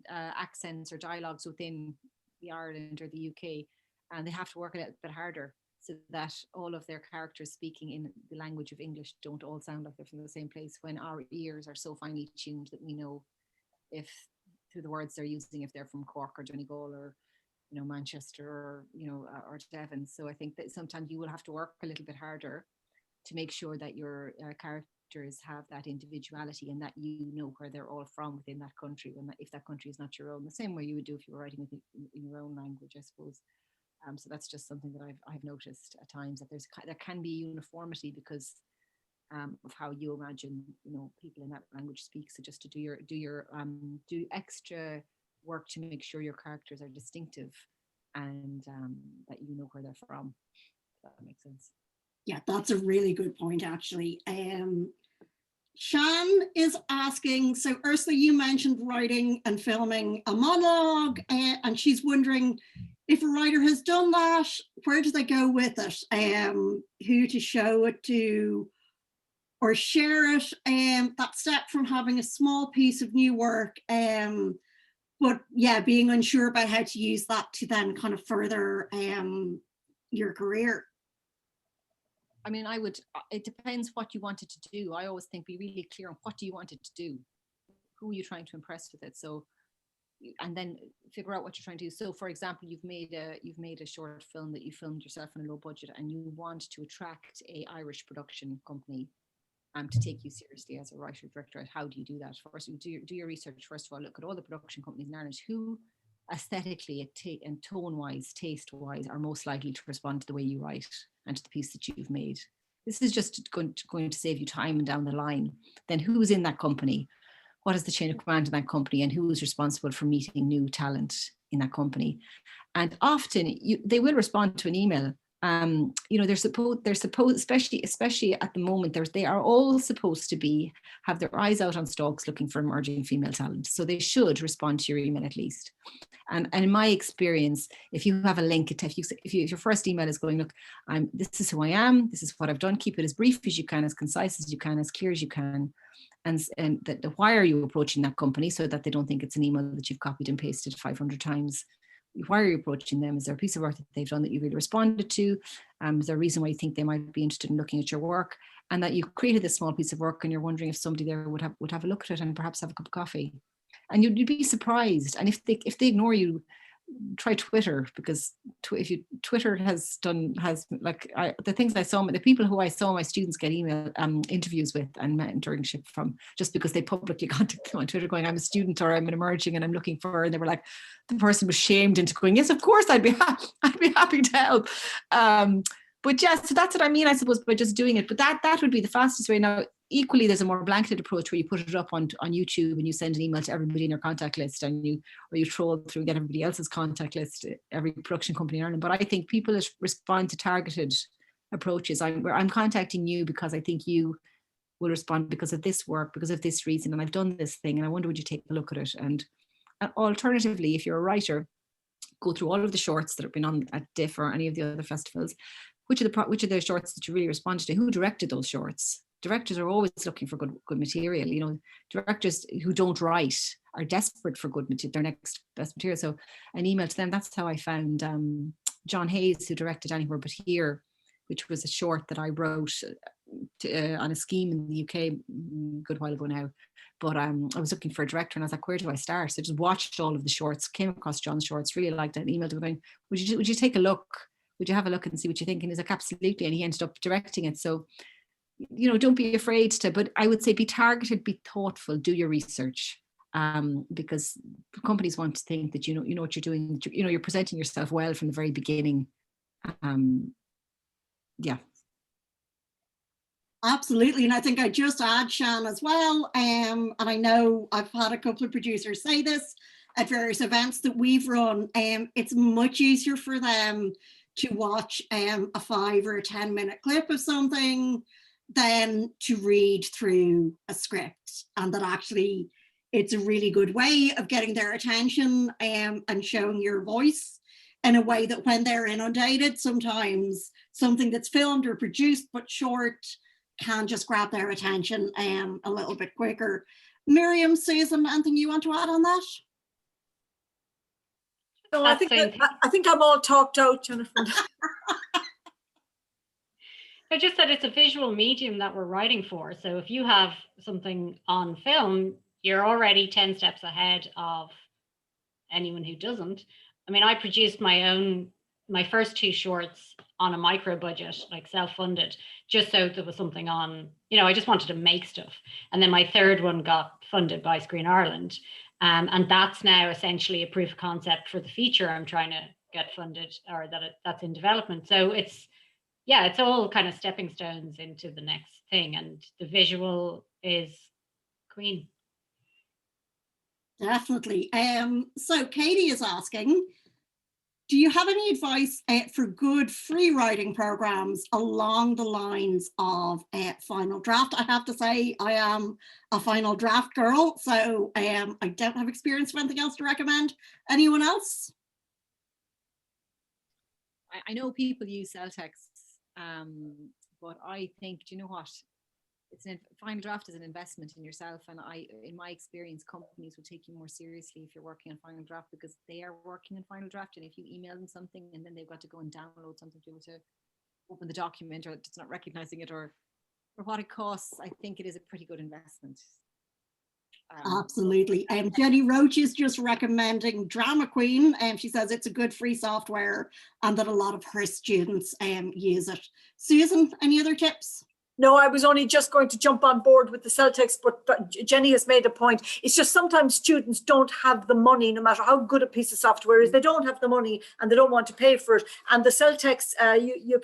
accents or dialogues within the Ireland or the UK, and they have to work a little bit harder so that all of their characters speaking in the language of English don't all sound like they're from the same place, when our ears are so finely tuned that we know if through the words they're using, if they're from Cork or Donegal or, you know, Manchester or, you know, or Devon. So I think that sometimes you will have to work a little bit harder to make sure that your characters have that individuality and that you know where they're all from within that country, if that country is not your own, the same way you would do if you were writing in your own language, I suppose. So that's just something that I've noticed at times, that there can be uniformity because of how you imagine, you know, people in that language speak. So just to do extra work to make sure your characters are distinctive and that you know where they're from. If that makes sense. Yeah, that's a really good point, actually. Shan is asking, so Ursula, you mentioned writing and filming a monologue, and she's wondering if a writer has done that, where do they go with it? Who to show it to or share it? That step from having a small piece of new work, but yeah, being unsure about how to use that to then kind of further your career. I mean, it depends what you wanted to do. I always think be really clear on what do you want it to do? Who are you trying to impress with it? So, and then figure out what you're trying to do. So for example, you've made a short film that you filmed yourself on a low budget, and you want to attract a Irish production company to take you seriously as a writer director. How do you do that? First, you do your research. First of all, look at all the production companies in Ireland who aesthetically and tone-wise, taste-wise, are most likely to respond to the way you write and to the piece that you've made. This is just going to save you time and down the line. Then who's in that company? What is the chain of command in that company, and who is responsible for meeting new talent in that company? And often they will respond to an email You know, they're supposed, especially at the moment, they are all supposed to have their eyes out on stalks looking for emerging female talent. So they should respond to your email at least. And in my experience, if you have a link, if your first email is going, look, this is who I am, this is what I've done, keep it as brief as you can, as concise as you can, as clear as you can. And why are you approaching that company, so that they don't think it's an email that you've copied and pasted 500 times. Why are you approaching them? Is there a piece of work that they've done that you really responded to? Is there a reason why you think they might be interested in looking at your work? And that you created this small piece of work and you're wondering if somebody there would have a look at it and perhaps have a cup of coffee. And you'd be surprised. And if they ignore you, try Twitter, because Twitter the things I saw, the people who I saw my students get email interviews with and mentorship from, just because they publicly contacted them on Twitter going, I'm a student or I'm an emerging and I'm looking for, and they were like, the person was shamed into going, yes, of course, I'd be happy to help. But yes, so that's what I mean, I suppose, by just doing it. But that would be the fastest way. Now, equally, there's a more blanketed approach where you put it up on YouTube and you send an email to everybody in your contact list, and you troll through and get everybody else's contact list, every production company in Ireland. But I think people that respond to targeted approaches, I'm contacting you because I think you will respond because of this work, because of this reason, and I've done this thing, and I wonder, would you take a look at it? And alternatively, if you're a writer, go through all of the shorts that have been on at DIF or any of the other festivals. Which are the shorts that you really responded to? Who directed those shorts? Directors are always looking for good material. You know, directors who don't write are desperate for good material, their next best material. So an email to them. That's how I found John Hayes, who directed Anywhere But Here, which was a short that I wrote on a scheme in the UK a good while ago now. But I was looking for a director, and I was like, where do I start? So I just watched all of the shorts, came across John's shorts, really liked it, and emailed him going, would you take a look? Would you have a look and see what you think? And he's like, absolutely. And he ended up directing it. So, you know, don't be afraid to, but I would say be targeted, be thoughtful, do your research, because companies want to think that you know what you're doing. You know, you're presenting yourself well from the very beginning. Yeah. Absolutely. And I think I just add, Shan, as well. And I know I've had a couple of producers say this at various events that we've run. It's much easier for them to watch a 5 or 10 minute clip of something than to read through a script, and that actually it's a really good way of getting their attention and showing your voice in a way that when they're inundated, sometimes something that's filmed or produced but short can just grab their attention a little bit quicker. Miriam, Susan, anything you want to add on that? No, I think I'm all talked out, Jennifer. I just said it's a visual medium that we're writing for. So if you have something on film, you're already 10 steps ahead of anyone who doesn't. I mean, I produced my first 2 shorts on a micro budget, like self-funded, just so there was something on, you know, I just wanted to make stuff. And then my 3rd one got funded by Screen Ireland. And that's now essentially a proof of concept for the feature I'm trying to get funded, or that's in development. So it's all kind of stepping stones into the next thing, and the visual is queen. Definitely. So Katie is asking, do you have any advice for good free writing programs along the lines of Final Draft? I have to say I am a Final Draft girl, so I don't have experience with anything else to recommend. Anyone else? I know people use cell texts, but I think, do you know what? Final Draft is an investment in yourself, and in my experience, companies will take you more seriously if you're working on Final Draft, because they are working on Final Draft, and if you email them something and then they've got to go and download something to be able to open the document, or it's not recognizing it, or for what it costs, I think it is a pretty good investment. Absolutely. Jenny Roach is just recommending Drama Queen, and she says it's a good free software and that a lot of her students use it. Susan, any other tips? No, I was only just going to jump on board with the cell text, but Jenny has made a point. It's just sometimes students don't have the money, no matter how good a piece of software is, they don't have the money and they don't want to pay for it. And the cell text, you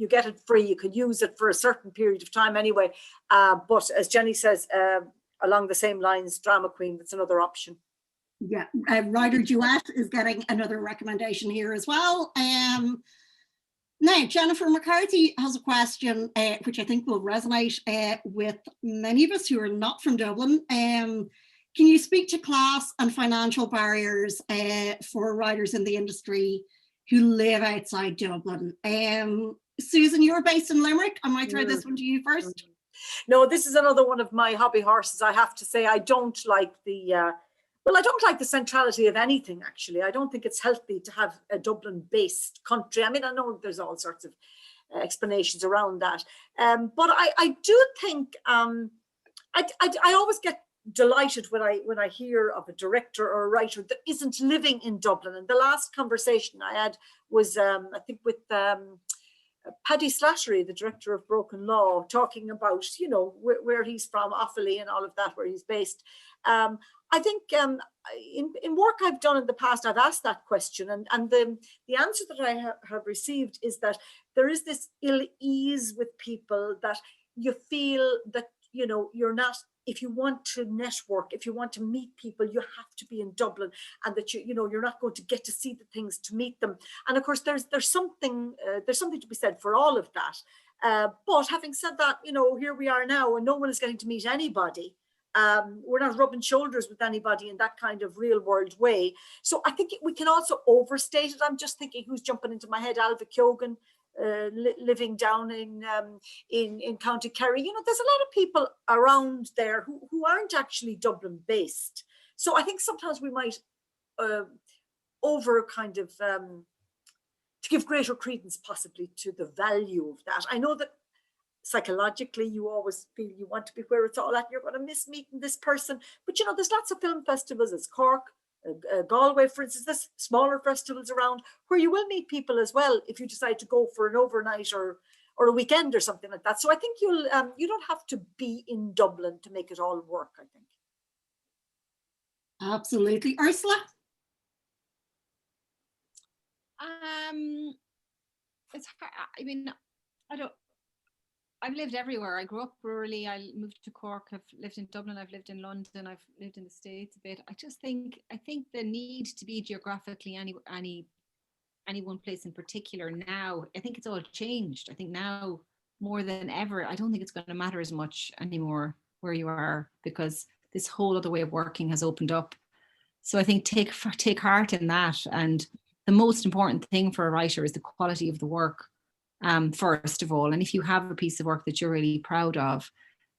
get it free. You can use it for a certain period of time anyway. But as Jenny says, along the same lines, Drama Queen, that's another option. Yeah, Writer Duet is getting another recommendation here as well. Now, Jennifer McCarthy has a question, which I think will resonate with many of us who are not from Dublin. Can you speak to class and financial barriers for writers in the industry who live outside Dublin? Susan, you're based in Limerick. I might throw this one to you first. No, this is another one of my hobby horses. I have to say, I don't like the I don't like the centrality of anything, actually. I don't think it's healthy to have a Dublin-based country. I mean, I know there's all sorts of explanations around that. But I do think, I always get delighted when I hear of a director or a writer that isn't living in Dublin. And the last conversation I had was, I think, with Paddy Slattery, the director of Broken Law, talking about, you know, where he's from, Offaly and all of that, where he's based. I think in work I've done in the past, I've asked that question, and the answer that I have received is that there is this ill ease with people, that you feel that, you know, you're not, if you want to network, if you want to meet people, you have to be in Dublin, and that you know, you're not going to get to see the things to meet them. And of course, there's something to be said for all of that. But having said that, you know, here we are now, and no one is getting to meet anybody. We're not rubbing shoulders with anybody in that kind of real world way. So I think we can also overstate it. I'm just thinking, who's jumping into my head? Alva Keoghan, living down in County Kerry. You know, there's a lot of people around there who aren't actually Dublin based. So I think sometimes we might over kind of to give greater credence possibly to the value of that. I know that psychologically you always feel you want to be where it's all at, you're going to miss meeting this person, but you know, there's lots of film festivals. It's Cork, Galway, for instance. There's smaller festivals around where you will meet people as well if you decide to go for an overnight or a weekend or something like that. So I think you don't have to be in Dublin to make it all work, I think. Absolutely. Ursula? It's hard. I mean, I've lived everywhere. I grew up rurally. I moved to Cork. I've lived in Dublin. I've lived in London. I've lived in the States a bit. I think the need to be geographically any one place in particular now, I think it's all changed. I think now more than ever, I don't think it's going to matter as much anymore where you are, because this whole other way of working has opened up. So I think take heart in that. And the most important thing for a writer is the quality of the work. First of all, and if you have a piece of work that you're really proud of,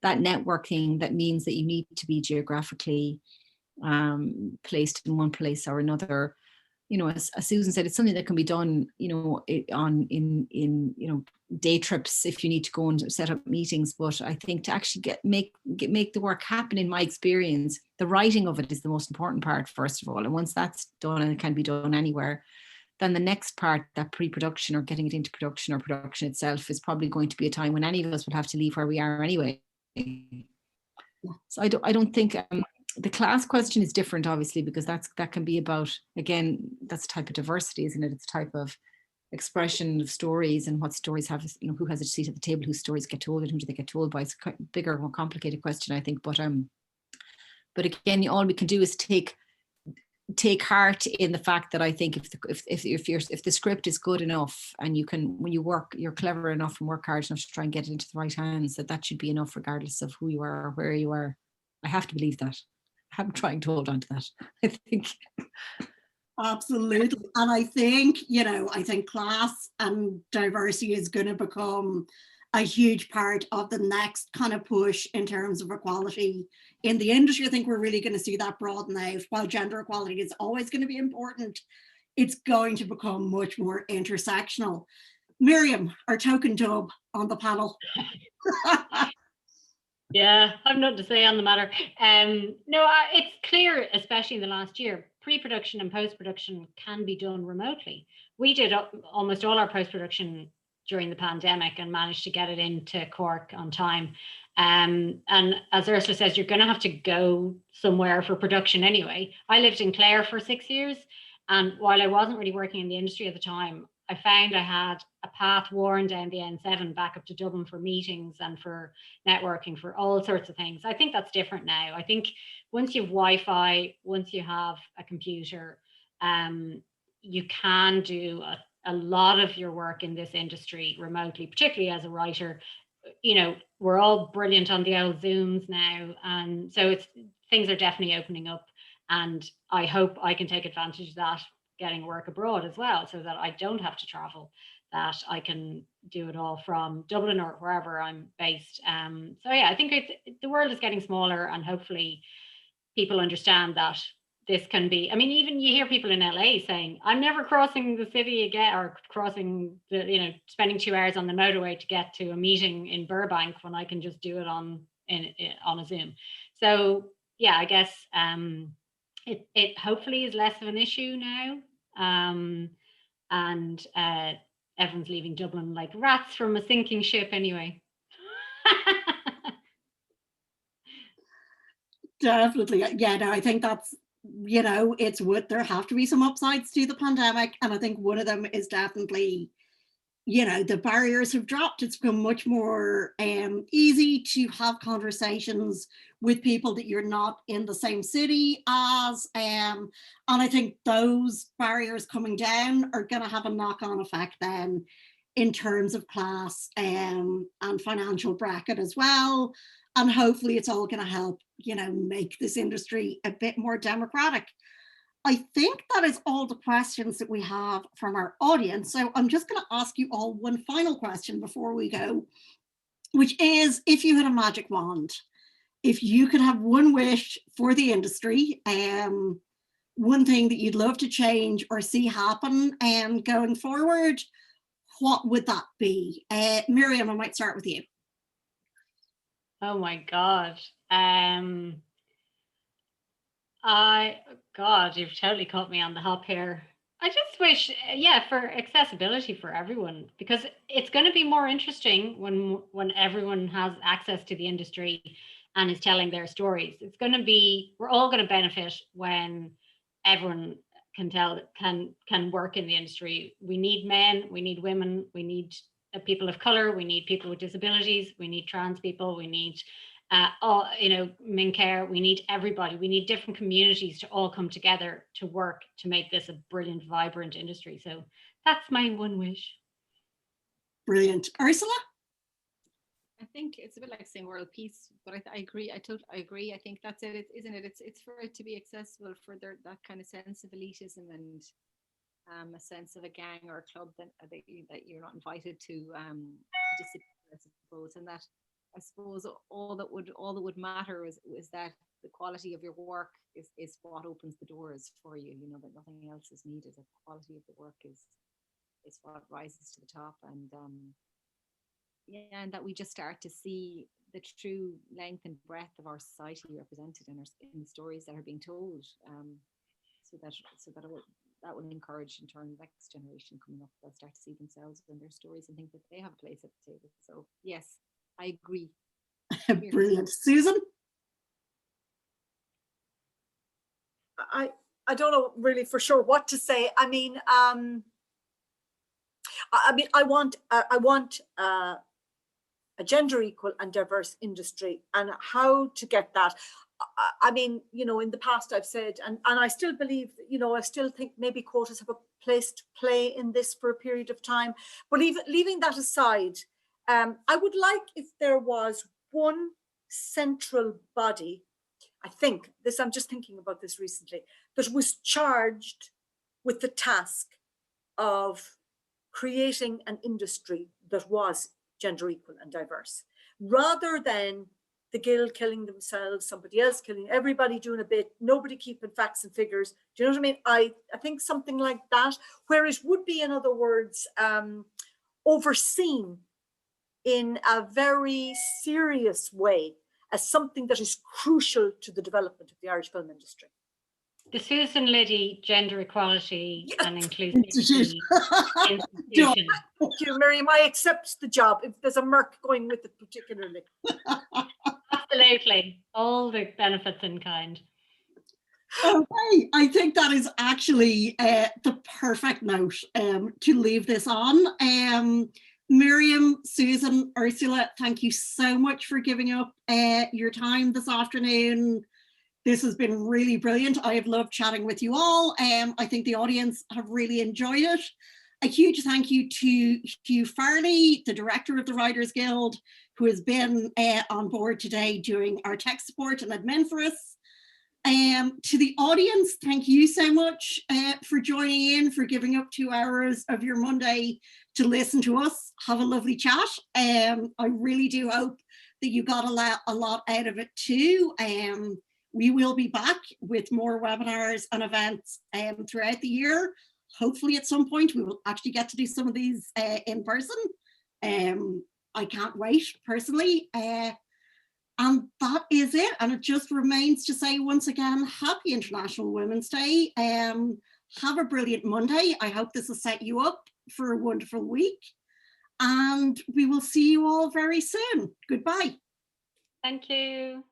that networking, that means that you need to be geographically placed in one place or another. You know, as Susan said, it's something that can be done, you know, in you know, day trips if you need to go and set up meetings. But I think to actually make the work happen, in my experience, the writing of it is the most important part, first of all. And once that's done, and it can be done anywhere, then the next part, that pre-production or getting it into production or production itself, is probably going to be a time when any of us will have to leave where we are anyway. So I don't think the class question is different, obviously, because that can be about, again, that's a type of diversity, isn't it? It's a type of expression of stories and what stories have, you know, who has a seat at the table, whose stories get told and who do they get told by. It's a bigger, more complicated question, I think. But again, all we can do is take heart in the fact that I think if the script is good enough, and you can, when you work, you're clever enough and work hard enough to try and get it into the right hands, that should be enough, regardless of who you are or where you are. I have to believe that. I'm trying to hold on to that, I think. Absolutely. And I think, you know, class and diversity is going to become a huge part of the next kind of push in terms of equality in the industry. I think we're really going to see that broaden out. While gender equality is always going to be important, it's going to become much more intersectional. Miriam, our token dub on the panel. Yeah, I've nothing to say on the matter. No, it's clear, especially in the last year, pre-production and post-production can be done remotely. We did almost all our post-production during the pandemic and managed to get it into Cork on time. And as Ursula says, you're going to have to go somewhere for production anyway. I lived in Clare for 6 years, and while I wasn't really working in the industry at the time, I found I had a path worn down the N7 back up to Dublin for meetings and for networking, for all sorts of things. I think that's different now. I think once you have Wi-Fi, once you have a computer, you can do a lot of your work in this industry remotely, particularly as a writer. You know, we're all brilliant on the old Zooms now, and so things are definitely opening up, and I hope I can take advantage of that, getting work abroad as well, so that I don't have to travel, that I can do it all from Dublin or wherever I'm based. So yeah, I think the world is getting smaller, and hopefully people understand that this can be, I mean, even you hear people in LA saying, I'm never crossing the city again, or crossing spending 2 hours on the motorway to get to a meeting in Burbank when I can just do it on a Zoom. So yeah, I guess it hopefully is less of an issue now. And everyone's leaving Dublin like rats from a sinking ship anyway. Definitely. Yeah, no, I think that's, it's what there have to be some upsides to the pandemic. And I think one of them is definitely, the barriers have dropped. It's become much more easy to have conversations with people that you're not in the same city as. And I think those barriers coming down are going to have a knock-on effect then in terms of class and financial bracket as well. And hopefully it's all going to help, make this industry a bit more democratic. I think that is all the questions that we have from our audience. So I'm just going to ask you all one final question before we go, which is, if you had a magic wand, if you could have one wish for the industry, one thing that you'd love to change or see happen going forward, what would that be? Miriam, I might start with you. Oh my God. You've totally caught me on the hop here. I just wish, for accessibility for everyone, because it's going to be more interesting when everyone has access to the industry and is telling their stories. We're all going to benefit when everyone can work in the industry. We need men, we need women, we need people of color, we need people with disabilities, we need trans people, we need Mincare, we need everybody, we need different communities to all come together to work to make this a brilliant, vibrant industry. So that's my one wish. Brilliant. Ursula? I think it's a bit like saying world peace, but I agree. I agree. I think that's it, isn't it? It's for it to be accessible, for that kind of sense of elitism and a sense of a gang or a club that you're not invited to disappear, I suppose. And that, I suppose, all that would matter is that the quality of your work is what opens the doors for you. That nothing else is needed. The quality of the work is what rises to the top, and and that we just start to see the true length and breadth of our society represented in the stories that are being told. So that will encourage in turn the next generation coming up. They'll start to see themselves in their stories and think that they have a place at the table. So yes, I agree. Brilliant. Susan? I don't know really for sure what to say. I mean, I want a gender equal and diverse industry, and how to get that. I mean, in the past I've said, and I still believe, I still think maybe quotas have a place to play in this for a period of time. But leaving that aside, I would like if there was one central body, I'm just thinking about this recently, that was charged with the task of creating an industry that was gender equal and diverse, rather than the guild killing themselves, somebody else killing, everybody doing a bit, nobody keeping facts and figures. Do you know what I mean? I think something like that, where it would be, in other words, overseen in a very serious way as something that is crucial to the development of the Irish film industry. The Susan Liddy Gender Equality and Inclusivity Institution. Thank you, Miriam. I accept the job if there's a Merc going with it particularly. Absolutely. All the benefits in kind. Okay, I think that is actually the perfect note to leave this on. Miriam, Susan, Ursula, thank you so much for giving up your time this afternoon. This has been really brilliant. I have loved chatting with you all. I think the audience have really enjoyed it. A huge thank you to Hugh Farley, the director of the Writers Guild, who has been on board today doing our tech support and admin for us. To the audience, thank you so much for joining in, for giving up 2 hours of your Monday to listen to us have a lovely chat. I really do hope that you got a lot out of it too. We will be back with more webinars and events throughout the year. Hopefully at some point we will actually get to do some of these in person. I can't wait personally. And that is it. And it just remains to say once again, happy International Women's Day. Have a brilliant Monday. I hope this has set you up for a wonderful week. And we will see you all very soon. Goodbye. Thank you.